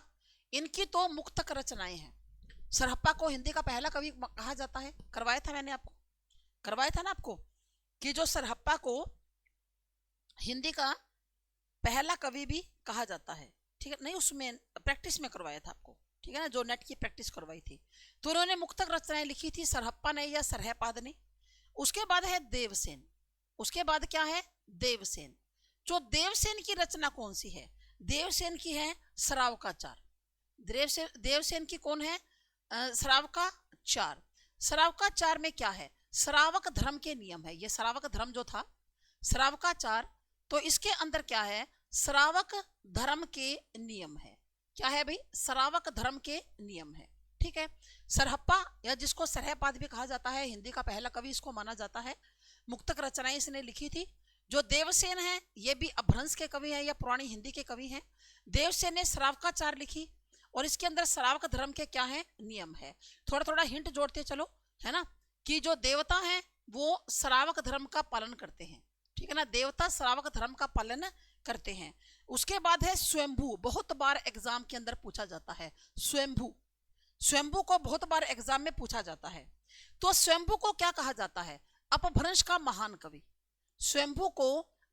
इनकी तो मुक्तक रचनाएं हैं। सरहप्पा को हिंदी का पहला कवि कहा जाता है, करवाया था मैंने आपको, करवाया था ना आपको, कि जो सरहप्पा को हिंदी का पहला कवि भी कहा जाता है, ठीक है। नहीं, उसमें प्रैक्टिस में करवाया था आपको, ठीक है ना, जो नेट की प्रैक्टिस करवाई थी। तो उन्होंने मुक्तक रचनाएं लिखी थी सरहप्पा ने या सरहपाद ने। उसके बाद है देवसेन। उसके बाद क्या है, देवसेन। जो देवसेन की रचना कौन सी है, देवसेन की है श्रावकाचार। देवसेन की कौन है, श्रावकाचार। श्रावकाचार में क्या है, श्रावक धर्म के नियम है। ये श्रावक धर्म जो था, श्रावकाचार, तो इसके अंदर क्या है, श्रावक धर्म के नियम है। क्या है भाई, श्रावक धर्म के नियम है, ठीक है। सरहप्पा या जिसको सरहपाद भी कहा जाता है, हिंदी का पहला कवि इसको माना जाता है। मुक्तक रचनाएं इसने लिखी थी। जो देवसेन है ये भी अपभ्रंश के कवि हैं या पुरानी हिंदी के कवि हैं। देवसेन ने श्रावकाचार लिखी और इसके अंदर श्रावक धर्म के क्या है, नियम है। थोड़ा थोड़ा हिंट जोड़ते चलो, है ना, कि जो देवता हैं वो श्रावक धर्म का पालन करते हैं, ठीक है ना, देवता श्रावक धर्म का पालन करते हैं। उसके बाद है स्वयंभू, बहुत बार एग्जाम के अंदर पूछा जाता है स्वयंभू। स्वयंभू को बहुत बार एग्जाम में पूछा जाता है। तो स्वयंभू को क्या कहा जाता है, अपभ्रंश का महान कवि। स्वयंभू को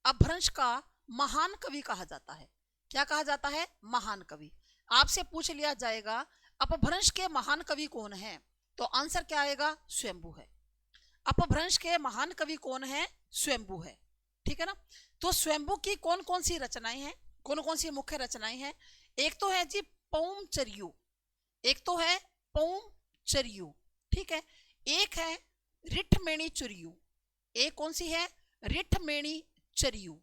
अपभ्रंश का महान कवि कहा जाता है। क्या कहा जाता है, महान कवि। आपसे पूछ लिया जाएगा अपभ्रंश के महान कवि कौन है, तो आंसर क्या आएगा, स्वयंभू है। अपभ्रंश के महान कवि कौन है, स्वयंभू है, ठीक है ना। तो स्वयंभू की कौन कौन सी रचनाएं हैं, कौन कौन सी मुख्य रचनाएं हैं। एक तो है जी पौमचर्यू, एक तो है पौमचर्यू, ठीक है। एक है रिठमेणी चुर्यू, एक कौन सी है, रिठमेणी चर्यू।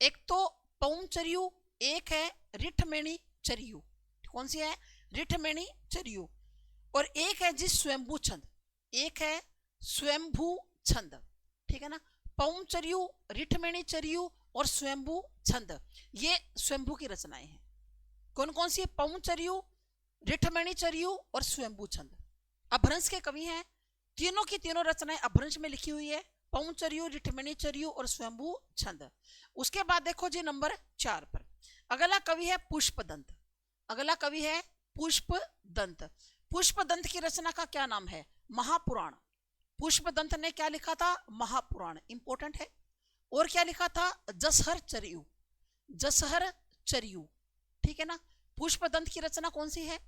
एक तो पौमचर्यू, एक है रिठमेणी चर्यू। कौन सी है? रिठमणि चर्यु। और एक है जी स्वयंभू छंद, एक है स्वयंभू छंद, ठीक है ना। पौमचर्यु, रिठमणि चर्यु और स्वयंभू छंद, ये स्वयंभू की रचनाएं हैं। कौन कौन सी? पौमचर्यु, रिठमणि चर्यु और स्वयंभू छंद। अपभ्रंश के कवि हैं, तीनों की तीनों रचनाएं अपभ्रंश में लिखी हुई है, पौमचर्यु, रिठमणि चर्यु और स्वयंभू छंद। उसके बाद देखो जी नंबर 4 पर अगला कवि है पुष्पदंत। अगला कवि है पुष्पदंत। पुष्पदंत की रचना का क्या नाम है? महापुराण। पुष्पदंत ने क्या लिखा था? महापुराण, इंपॉर्टेंट है। और क्या लिखा था? जसहर चर्यु, जसहर चर्यु, ठीक है ना। पुष्पदंत की रचना कौन सी है?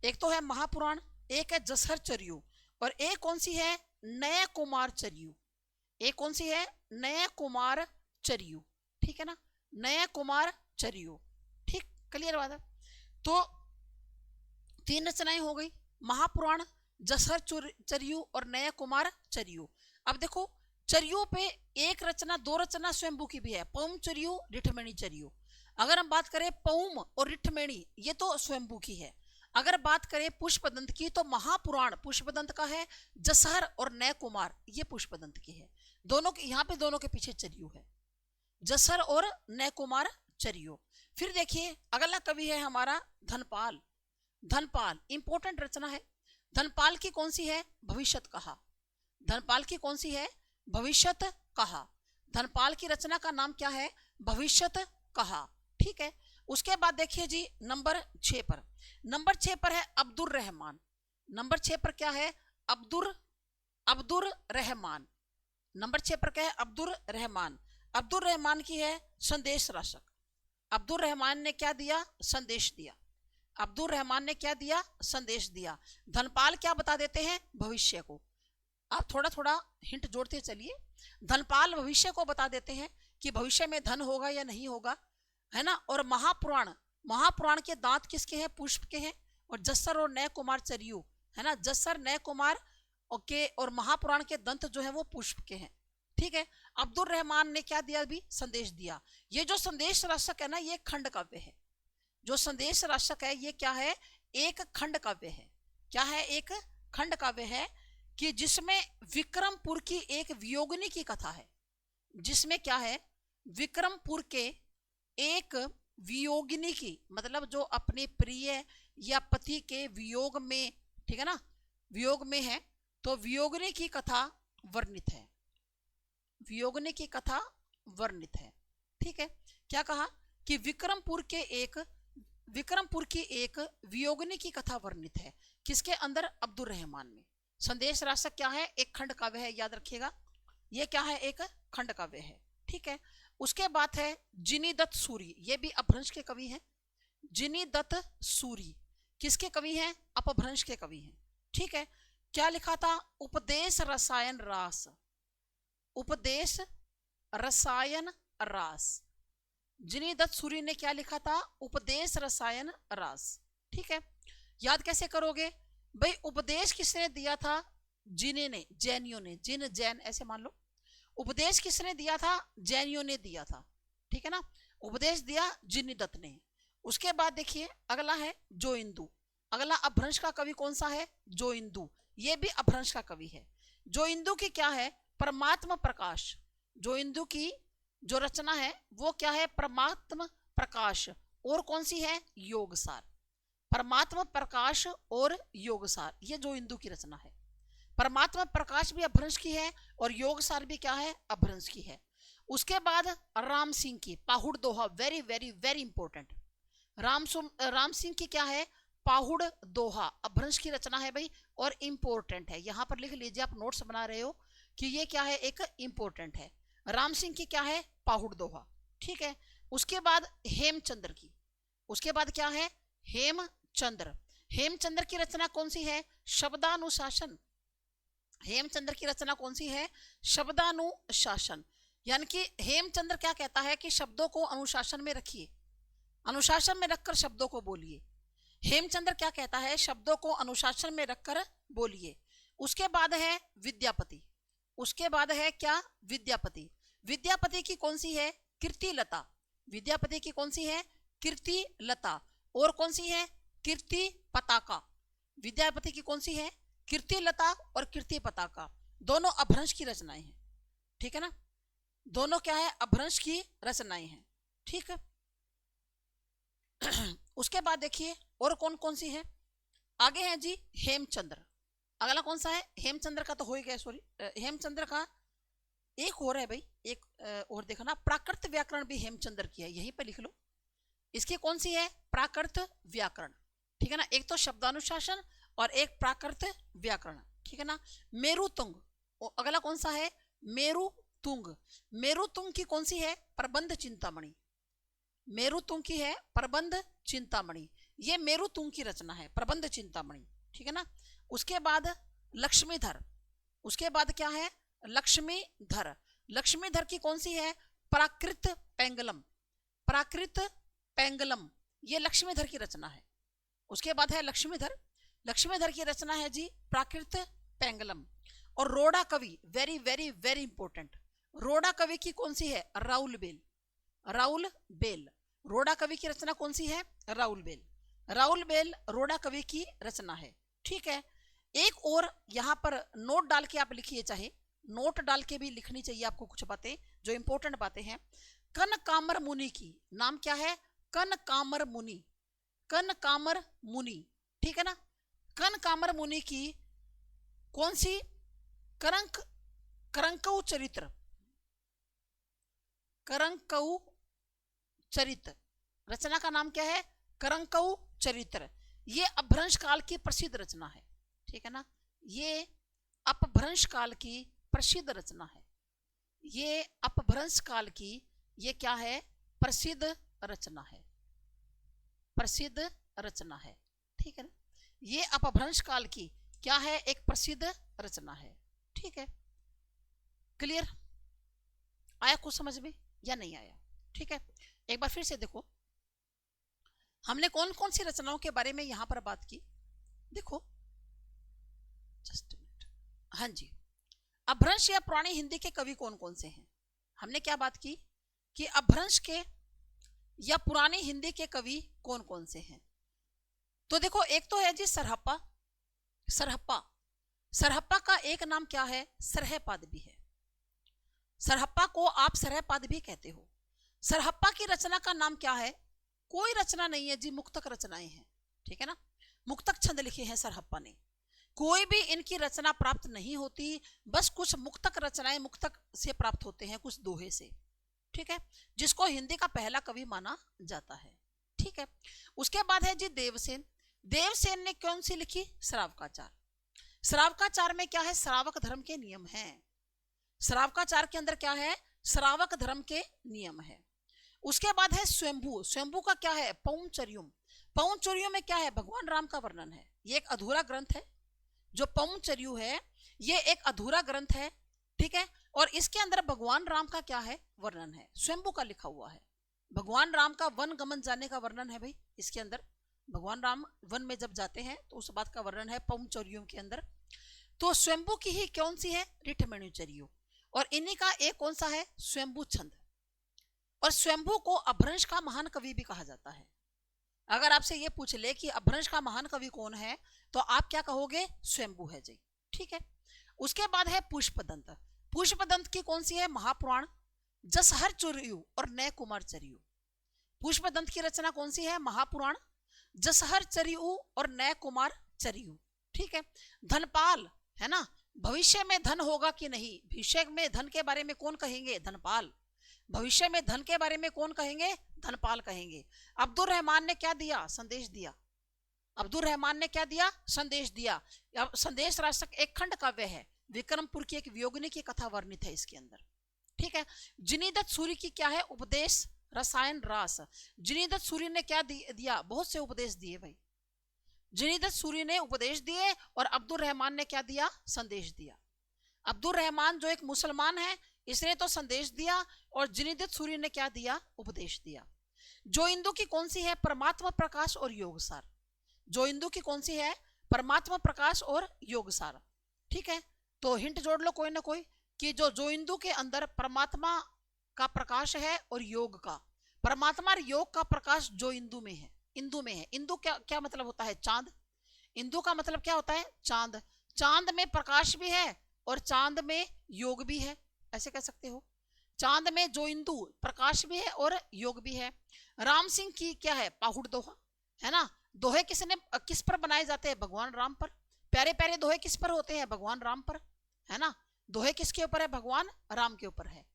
एक तो है महापुराण, एक है जसहर चर्यु और एक कौन सी है? नय कुमार चर्यु। एक कौन सी है? नय कुमार चर्यु, ठीक है ना, नय कुमार चर्यु, ठीक, क्लियर बात है। तो 3 रचनाएं हो गई, महापुराण, जसहर चर्यु और नय कुमार चर्यु। अब देखो चर्यु पे एक रचना, 2 रचना स्वयंभू की भी है, पौम चर्यु, रिठमणि चर्यु। अगर हम बात करें पौम और रिठमणि, ये तो स्वयंभू की है। अगर बात करें पुष्पदंत की तो महापुराण पुष्पदंत का है, जसहर और नय कुमार ये पुष्पदंत की है। दोनों के यहाँ पे दोनों के पीछे चर्यु है, जसहर और नय कुमार चर्यु। फिर देखिए अगला कवि है हमारा धनपाल। धनपाल इंपॉर्टेंट रचना है। धनपाल की कौन सी है? भविष्यत कहा। धनपाल की कौन सी है? भविष्यत कहा। धनपाल की रचना का नाम क्या है? भविष्यत कहा, ठीक है। उसके बाद देखिए जी नंबर 6 पर, नंबर 6 पर है अब्दुर रहमान। नंबर 6 पर क्या है? अब्दुर रहमान। नंबर 6 पर क्या है? अब्दुर रहमान। अब्दुर रहमान की है संदेश राशक। अब्दुर रहमान ने क्या दिया? संदेश दिया। अब्दुर रहमान ने क्या दिया? संदेश दिया। धनपाल क्या बता देते हैं? भविष्य को। आप थोड़ा थोड़ा हिंट जोड़ते चलिए। धनपाल भविष्य को बता देते हैं कि भविष्य में धन होगा या नहीं होगा, है ना। और महापुराण, महापुराण के दांत किसके हैं? पुष्प के हैं। और जसर और नय कुमार चर्यु, है ना, जसर नय कुमार के और महापुराण के दंत जो है वो पुष्प के हैं, ठीक है। अब्दुल रहमान ने क्या दिया? भी संदेश दिया। ये जो संदेश राशक है ना, ये खंड काव्य है। जो संदेश राशक है ये क्या है? एक खंड काव्य है। क्या है? एक खंड काव्य है कि जिसमें विक्रमपुर की एक वियोगिनी की कथा है। जिसमें क्या है? विक्रमपुर के एक वियोगिनी की, मतलब जो अपने प्रिय या पति के वियोग में, ठीक है ना, वियोग में है, तो वियोगिनी की कथा वर्णित है। वियोगिनी की कथा वर्णित है, ठीक है। क्या कहा? कि विक्रमपुर की एक वियोगिनी की कथा वर्णित है। किसके अंदर? अब्दुल रहमान में। संदेश राशक क्या है? एक खंड काव्य है, याद रखिएगा। ये क्या है? एक खंड काव्य है, ठीक है। उसके बाद है जिनी दत्त सूरी, ये भी अपभ्रंश के कवि हैं। जिनी दत्त सूरी किसके कवि हैं? अपभ्रंश के कवि हैं, ठीक है। क्या लिखा था? उपदेश रसायन रास। उपदेश रसायन रास। जिनी दत्त सूरी ने क्या लिखा था? उपदेश रसायन रास, ठीक है। याद कैसे करोगे भाई? उपदेश किसने दिया था? जिने ने, जैनियों ने, जिन जैन ऐसे मान लो। उपदेश किसने दिया था? जैनियों ने दिया था, ठीक है ना। उपदेश दिया जिनी दत्त ने। उसके बाद देखिए अगला है जो इंदु। अगला अपभ्रंश का कवि कौन सा है? जो इंदु। ये भी अपभ्रंश का कवि है। जो इंदु की क्या है? परमात्म प्रकाश। जो इंदु की जो रचना है वो क्या है? परमात्म प्रकाश। और कौन सी है? योगसार। परमात्म प्रकाश और योगसार, ये जो इंदु की रचना है। परमात्मा प्रकाश भी अपभ्रंश की है और योगसार भी क्या है? अपभ्रंश की है। उसके बाद राम सिंह की Pahud Doha, very very very important. Ram Singh की क्या है? पाहुड़ दोहा, अपभ्रंश की रचना है भाई, और इंपॉर्टेंट है। यहां पर लिख लीजिए, आप नोट्स बना रहे हो कि ये क्या है? एक इंपॉर्टेंट है। राम सिंह की क्या है? पाहुड़ दोहा, ठीक है। उसके बाद हेमचंद्र की, उसके बाद क्या है? हेमचंद्र। हेमचंद्र की रचना कौन सी है? शब्दानुशासन। हेमचंद्र की रचना कौन सी है? शब्दानुशासन। यानी कि हेमचंद्र क्या कहता है कि शब्दों को अनुशासन में रखिए, अनुशासन में रखकर शब्दों को बोलिए। हेमचंद्र क्या कहता है? शब्दों को अनुशासन में रखकर बोलिए। उसके बाद है विद्यापति। उसके बाद है क्या? विद्यापति। विद्यापति की कौन सी है? कीर्तिलता। विद्यापति की कौन सी है? कीर्तिलता। और कौन सी है? कीर्ति पताका। विद्यापति की कौन सी है? कीर्ति लता और कीर्ति पताका, दोनों अपभ्रंश की रचनाएं हैं। ठीक है ना, दोनों क्या है? अपभ्रंश की रचनाएं हैं। ठीक है। उसके बाद देखिए और कौन कौन सी है। आगे है जी हेमचंद्र। अगला कौन सा है? हेमचंद्र का तो हो ही गया, सॉरी, हेमचंद्र का एक और है भाई, एक और देखो ना, प्राकृत व्याकरण भी हेमचंद्र की है, यहीं पे लिख लो। इसकी कौन सी है? प्राकृत व्याकरण। ठीक है ना, एक तो शब्दानुशासन और एक प्राकृत व्याकरण। ठीक है ना। मेरुतुंग, अगला कौन सा है? मेरुतुंग। मेरुतुंग की कौन सी है? प्रबंध चिंतामणि। मेरुतुंग की है प्रबंध चिंतामणि, ये मेरुतुंग की रचना है, प्रबंध चिंतामणि। ठीक है ना। उसके बाद लक्ष्मीधर, उसके बाद क्या है? लक्ष्मीधर। लक्ष्मीधर की कौन सी है? प्राकृत पेंगलम। प्राकृत पेंगलम, ये लक्ष्मीधर की रचना है। उसके बाद है लक्ष्मीधर। लक्ष्मीधर की रचना है जी प्राकृत पेंगलम। और रोड़ा कवि, वेरी वेरी वेरी इंपॉर्टेंट, रोड़ा कवि की कौन सी है? राउल बेल। राउल बेल, रोड़ा कवि की रचना कौन सी है? राउल बेल। राउल बेल रोड़ा कवि की रचना है। ठीक है। एक और यहां पर नोट डाल के आप लिखिए, चाहे नोट डाल के भी लिखनी चाहिए आपको कुछ बातें जो इंपॉर्टेंट बातें हैं। कनकामर मुनि की नाम क्या है? कनकामर मुनि। कनकामर मुनि। ठीक है ना। कनकामर मुनि की कौन सी? करंकऊ चरित्र। करंकऊ चरित्र, रचना का नाम क्या है? करंकऊ चरित्र। ये अपभ्रंश काल की प्रसिद्ध रचना है। ठीक है ना, ये अपभ्रंश काल की प्रसिद्ध रचना है। ये अपभ्रंश काल की ये क्या है? प्रसिद्ध रचना है, प्रसिद्ध रचना है। ठीक है ना, ये अपभ्रंश काल की क्या है? एक प्रसिद्ध रचना है। ठीक है, क्लियर? आया कुछ समझ में या नहीं आया? ठीक है, एक बार फिर से देखो, हमने कौन कौन सी रचनाओं के बारे में यहां पर बात की। देखो जस्ट मिनट, हाँ जी, अपभ्रंश या पुरानी हिंदी के कवि कौन कौन से हैं? हमने क्या बात की कि अपभ्रंश के या पुरानी हिंदी के कवि कौन कौन से हैं। तो देखो, एक तो है जी सरहप्पा। सरहप्पा, सरहप्पा का एक नाम क्या है? सरहपाद भी है। सरहप्पा को आप सरहपाद भी कहते हो। सरहप्पा की रचना का नाम क्या है? कोई रचना नहीं है जी, मुक्तक रचनाएं हैं। ठीक है ना, मुक्तक छंद लिखे हैं सरहप्पा ने। कोई भी इनकी रचना प्राप्त नहीं होती, बस कुछ मुक्तक रचनाएं मुक्तक से प्राप्त होते हैं, कुछ दोहे से। ठीक है, जिसको हिंदी का पहला कवि माना जाता है। ठीक है, उसके बाद है जी देवसेन। देवसेन ने कौन सी लिखी? श्रावकाचार। श्रावकाचार में क्या है? श्रावक धर्म के नियम हैं। श्रावकाचार के अंदर क्या है? श्रावक धर्म के नियम है। उसके बाद है स्वयंभू। स्वयंभू का क्या है? पौंचर्युम। पौंचर्यु में क्या है? भगवान राम का वर्णन है। ये एक अधूरा ग्रंथ है, जो पौंचर्यु है ये एक अधूरा ग्रंथ है। ठीक है, और इसके अंदर भगवान राम का क्या है? वर्णन है, स्वयंभू का लिखा हुआ है। भगवान राम का वन गमन जाने का वर्णन है भाई इसके अंदर। भगवान राम वन में जब जाते हैं तो उस बात का वर्णन है पौंचर्यु के अंदर। तो स्वयंभू की ही कौन सी है? ऋठमणिचर्यु। और इन्हीं का एक कौन सा है? स्वयंभू छंद। और स्वयंभू को अपभ्रंश का महान कवि भी कहा जाता है। अगर आपसे ये पूछ ले कि अपभ्रंश का महान कवि कौन है, तो आप क्या कहोगे? स्वयंभू है जी। ठीक है, उसके बाद है पुष्पदंत। पुष्पदंत की कौन सी है? महापुराण, जसहर चर्यु और नय कुमार चर्यु। पुष्पदंत की रचना कौन सी है? महापुराण, जसहर चर्यु और नय कुमार चर्यु। ठीक है, धनपाल है ना, भविष्य में धन होगा कि नहीं, भविष्य में धन के बारे में कौन कहेंगे? धनपाल। भविष्य में धन के बारे में कौन कहेंगे? धनपाल कहेंगे। अब्दुल रहमान ने क्या दिया? संदेश दिया। अब्दुल रहमान ने क्या दिया? संदेश दिया। अब संदेश राष्ट्र एक खंड काव्य है, विक्रमपुर की एक वियोगिनी की कथा वर्णित है इसके अंदर। ठीक है, जिनीदत्त सूरी की क्या है? उपदेश रसायन रास। जिनीदत्त सूरी ने क्या दिया? बहुत से उपदेश दिए भाई। जिनीदत्त सूरी ने उपदेश दिए और अब्दुल रहमान ने क्या दिया? संदेश दिया। अब्दुल रहमान जो एक मुसलमान है, इसने तो संदेश दिया, और जिनीदत्त सूरी ने क्या दिया? उपदेश दिया। जो इंदु की कौन सी है? परमात्मा प्रकाश और योगसार। जो इंदु की कौन सी है? परमात्मा प्रकाश और योगसार। ठीक है, तो हिंट जोड़ लो कोई ना कोई कि जो इंदु के अंदर परमात्मा का प्रकाश है और योग का, परमात्मा और योग का प्रकाश जो इंदु में है। इंदु में है। इंदु क्या क्या मतलब होता है? चांद। इंदु का मतलब क्या होता है? चांद। चांद में प्रकाश भी है और चांद में योग भी है, ऐसे कह सकते हो। चांद में जो इंदु प्रकाश भी है और योग भी है। राम सिंह की क्या है? पाहुड़ दोहा, है ना। दोहे किसने किस पर बनाए जाते हैं? भगवान राम पर। प्यारे प्यारे दोहे किस पर होते हैं? भगवान राम पर, है ना। दोहे किसके ऊपर है? भगवान राम के ऊपर है।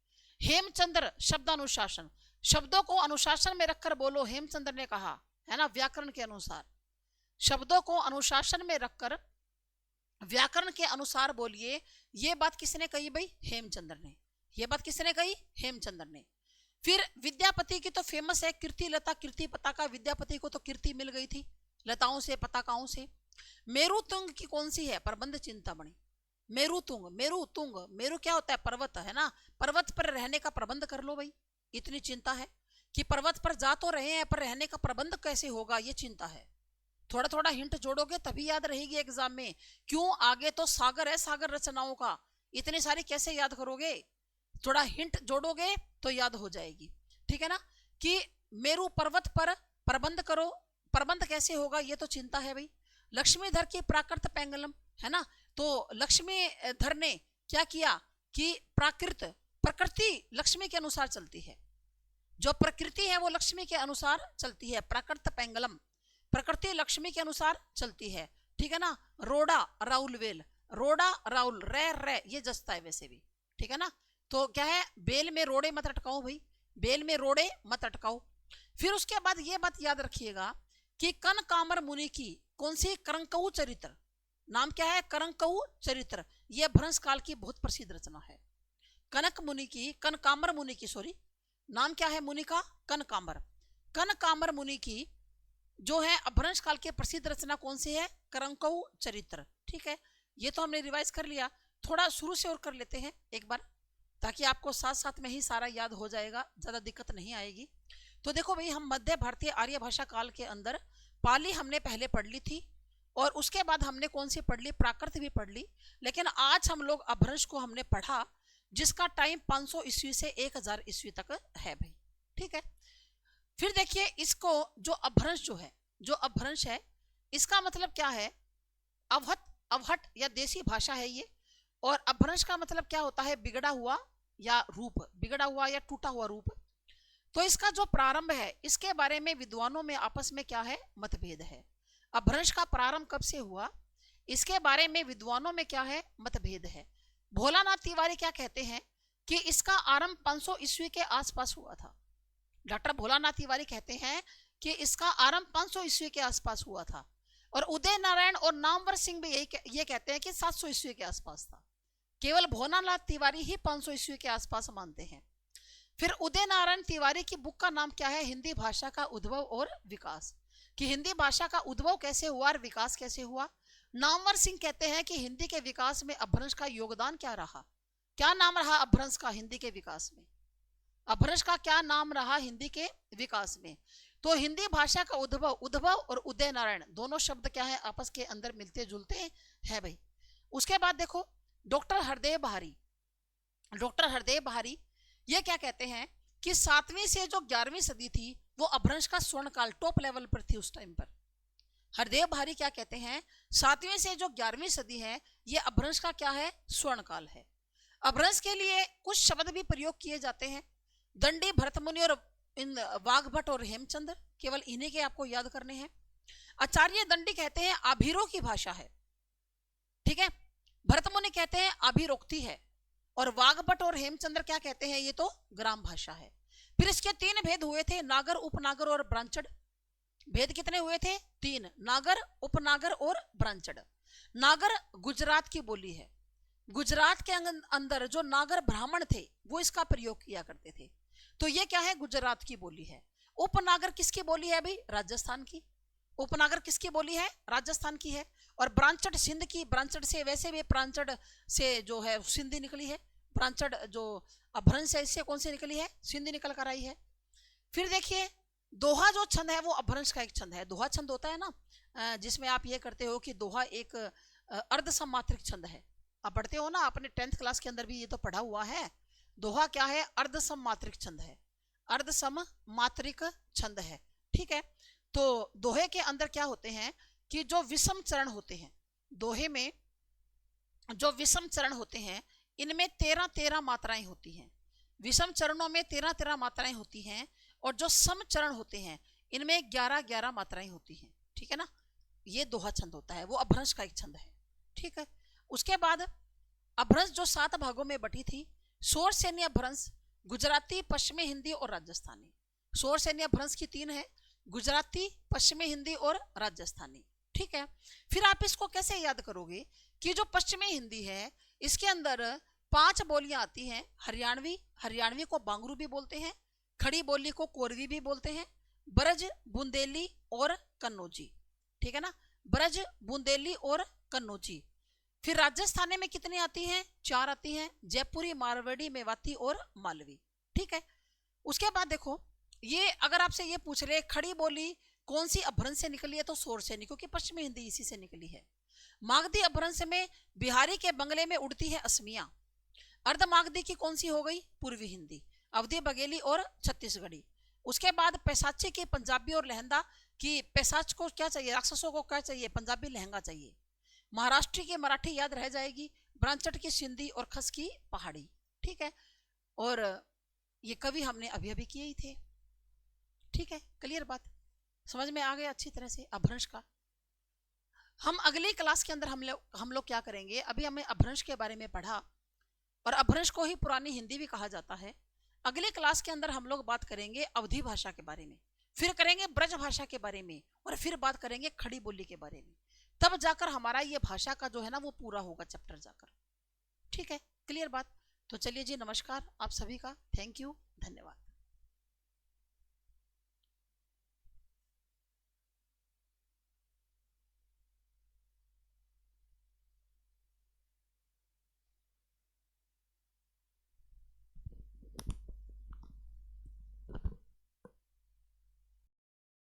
हेमचंद्र शब्दानुशासन, शब्दों को अनुशासन में रखकर बोलो, हेमचंद्र ने कहा, है ना, व्याकरण के अनुसार। शब्दों को अनुशासन में रखकर व्याकरण के अनुसार बोलिए। ये बात किसने कही भाई? हेमचंद्र ने। ये बात किसने कही? हेमचंद्र ने। फिर विद्यापति की तो फेमस है कीर्ति लता कीर्ति पताका। विद्यापति को तो कीर्ति मिल गई थी लताओं से, पताकाओं से। मेरु तुंग की कौन सी है? प्रबंध चिंतामणि। मेरु तुंग, मेरु तुंग, मेरु क्या होता है? पर्वत, है ना। पर्वत पर रहने का प्रबंध कर लो भाई। इतनी चिंता है कि पर्वत पर जा तो रहे हैं पर रहने का प्रबंध कैसे होगा, ये चिंता है। थोड़ा थोड़ा हिंट जोड़ोगे तभी याद रहेगी एग्जाम में। क्यों? आगे तो सागर है, सागर रचनाओं का। इतनी सारी कैसे याद करोगे? थोड़ा हिंट जोड़ोगे तो याद हो जाएगी, ठीक है ना। कि मेरु पर्वत पर प्रबंध करो, प्रबंध कैसे होगा ये तो चिंता है भाई। लक्ष्मीधर की प्राकृत पेंगलम, है ना। तो लक्ष्मीधर ने क्या किया कि प्राकृत, प्रकृति लक्ष्मी के अनुसार चलती है। जो प्रकृति है वो लक्ष्मी के अनुसार चलती है। प्राकृत पेंगलम, प्रकृति लक्ष्मी के अनुसार चलती है, ठीक है ना। रोड़ा राउल वेल, रोड़ा राउल रे रे ये जसता है वैसे भी, ठीक है ना। तो क्या है? बेल में रोड़े मत अटकाओ भाई, बेल में रोड़े मत अटकाओ। फिर उसके बाद ये बात याद रखिएगा कि कनकामर मुनि की कौन सी? करंकऊ चरित्र। नाम क्या है? करंकऊ चरित्र। यह भ्रंश काल की बहुत प्रसिद्ध रचना है। कनक मुनि की, कनकामर मुनि की, सॉरी, नाम क्या है मुनि का? कनकामर। कनकामर मुनि की जो है अपभ्रंश काल की प्रसिद्ध रचना कौन सी है? करंकऊ चरित्र, ठीक है। ये तो हमने रिवाइज कर लिया। थोड़ा शुरू से और कर लेते हैं एक बार, ताकि आपको साथ साथ में ही सारा याद हो जाएगा, ज्यादा दिक्कत नहीं आएगी। तो देखो भाई, हम मध्य भारतीय आर्य भाषा काल के अंदर पाली हमने पहले पढ़ ली थी और उसके बाद हमने कौन सी पढ़ ली? प्राकृत भी पढ़ ली। लेकिन आज हम लोग अपभ्रंश को हमने पढ़ा, जिसका टाइम 500 ईस्वी से 1000 ईस्वी तक है भाई, ठीक है। फिर देखिए, इसको जो अपभ्रंश जो है, जो अपभ्रंश है, इसका मतलब क्या है? अवहट, अवहट या देसी भाषा है ये। और अपभ्रंश का मतलब क्या होता है? बिगड़ा हुआ या रूप, बिगड़ा हुआ या टूटा हुआ रूप। तो इसका जो प्रारंभ है, इसके बारे में विद्वानों में आपस में क्या है? मतभेद है। अपभ्रंश का प्रारंभ कब से हुआ, इसके बारे में विद्वानों में क्या है? मतभेद है। भोलानाथ तिवारी क्या कहते हैं कि इसका आरंभ 500 ईस्वी के आसपास हुआ था। डॉक्टर भोलानाथ तिवारी कहते हैं कि इसका आरंभ 500 ईस्वी के आसपास हुआ था। और उदय नारायण और नामवर सिंह भी ये कहते हैं कि 700 ईस्वी के आसपास था। केवल भोलानाथ तिवारी ही 500 ईस्वी के आसपास मानते हैं। फिर उदय नारायण तिवारी की बुक का नाम क्या है? हिंदी भाषा का उद्भव और विकास। कि हिंदी भाषा का उद्भव कैसे हुआ और विकास कैसे हुआ। नामवर सिंह कहते हैं कि हिंदी के विकास में अपभ्रंश का योगदान क्या रहा। क्या नाम रहा अपभ्रंश का हिंदी के विकास में? अपभ्रंश का क्या नाम रहा हिंदी के विकास में? तो हिंदी भाषा का उद्भव, उद्भव और उदय नारायण दोनों शब्द क्या है? आपस के अंदर मिलते जुलते हैं भाई। उसके बाद देखो, डॉक्टर हरदेव बहारी, डॉक्टर हरदेव बहारी ये क्या कहते हैं कि 7वीं से जो 11वीं सदी थी वो अपभ्रंश का स्वर्ण काल, टॉप लेवल पर थी उस टाइम पर। हरदेव बहारी क्या कहते हैं? 7वीं से जो 11वीं सदी है ये अपभ्रंश का क्या है? स्वर्ण काल है। अपभ्रंश के लिए कुछ शब्द भी प्रयोग किए जाते हैं। दंडी, भरतमुनि और इन वाघभट और हेमचंद्र, केवल इन्हीं के आपको याद करने हैं। आचार्य दंडी कहते हैं आभिरो की भाषा है, ठीक है। भरतमुनि कहते हैं अभिरोक्ति है। और वाघभट और हेमचंद्र क्या कहते हैं? ये तो ग्राम भाषा है। फिर इसके 3 भेद हुए थे, नागर, उपनागर और ब्रांचड़। भेद कितने हुए थे? 3, नागर, उपनागर और ब्रांचड़। नागर गुजरात की बोली है। गुजरात के अंदर जो नागर ब्राह्मण थे वो इसका प्रयोग किया करते थे, तो ये क्या है? गुजरात की बोली है। उपनागर किसकी बोली है भाई? राजस्थान की। उपनागर किसकी बोली है? राजस्थान की है। और ब्रांचड़ सिंध की। ब्रांचड़ से वैसे भी ब्रांचड़ से जो है सिंधी निकली है। ब्रांचड़ जो अपभ्रंश है इससे कौन सी निकली है? सिंधी निकल कर आई है। फिर देखिए, दोहा जो छंद है वो अपभ्रंश का एक छंद है। दोहा छंद होता है ना, जिसमें आप ये करते हो कि दोहा एक अर्ध सम्मात्रिक छंद है। आप पढ़ते हो ना, अपने 10th क्लास के अंदर भी ये तो पढ़ा हुआ है। दोहा क्या है? अर्ध सम्मात्रिक छंद है। अर्ध सम्मात्रिक छंद है, ठीक है। तो दोहे के अंदर क्या होते हैं कि जो विषम चरण होते हैं, दोहे में जो विषम चरण होते हैं, इनमें 13-13 मात्राएं होती हैं। विषम चरणों में 13-13 मात्राएं होती हैं, और जो सम चरण होते हैं इनमें 11-11 मात्राएं होती हैं। ठीक है ना, ये दोहा छंद होता है, वो अपभ्रंश का एक छंद है। ठीक है, उसके बाद अपभ्रंश जो 7 भागों में बटी थी, शोर सेनी अपभ्रंश, गुजराती, पश्चिमी हिंदी और राजस्थानी। शोर सेनी अपभ्रंश की 3 है, गुजराती, पश्चिमी हिंदी और राजस्थानी। ठीक है, फिर आप इसको कैसे याद करोगे कि जो पश्चिमी हिंदी है इसके अंदर 5 बोलियां आती हैं। हरियाणवी, हरियाणवी को बांगरू भी बोलते हैं, खड़ी बोली को कोरवी भी बोलते हैं, ब्रज, बुंदेली और कन्नौजी। ठीक है ना, ब्रज, बुंदेली और कन्नौजी। फिर राजस्थानी में कितनी आती हैं? 4 आती हैं, जयपुरी, मारवाड़ी, मेवाती और मालवी। ठीक है, उसके बाद देखो, ये अगर आपसे ये पूछ रहे खड़ी बोली कौन सी अपभ्रंश से निकली है, तो शोर सेनी, क्योंकि पश्चिमी हिंदी इसी से निकली है। मागधी अपभ्रंश में बिहारी के बंगले में उड़ती है असमिया। अर्ध मागधी की कौन सी हो गई? पूर्वी हिंदी, अवधी, बघेली और छत्तीसगढ़ी। उसके बाद पैसाची की पंजाबी और लहंदा की, पैसाच को क्या चाहिए? राक्षसों को क्या चाहिए? पंजाबी लहंगा चाहिए। महाराष्ट्र की मराठी याद रह जाएगी, ब्रांचट की सिंधी और खस की पहाड़ी। ठीक है, और ये कवि हमने अभी अभी किए ही थे। ठीक है, क्लियर बात, समझ में आ गया अच्छी तरह से अपभ्रंश का। हम अगली क्लास के अंदर हम लोग क्या करेंगे, अभी हमें अपभ्रंश के बारे में पढ़ा, और अपभ्रंश को ही पुरानी हिंदी भी कहा जाता है। अगली क्लास के अंदर हम लोग बात करेंगे अवधी भाषा के बारे में, फिर करेंगे ब्रज भाषा के बारे में, और फिर बात करेंगे खड़ी बोली के बारे में। तब जाकर हमारा ये भाषा का जो है ना वो पूरा होगा चैप्टर जाकर। ठीक है, क्लियर बात। तो चलिए जी, नमस्कार आप सभी का, थैंक यू, धन्यवाद।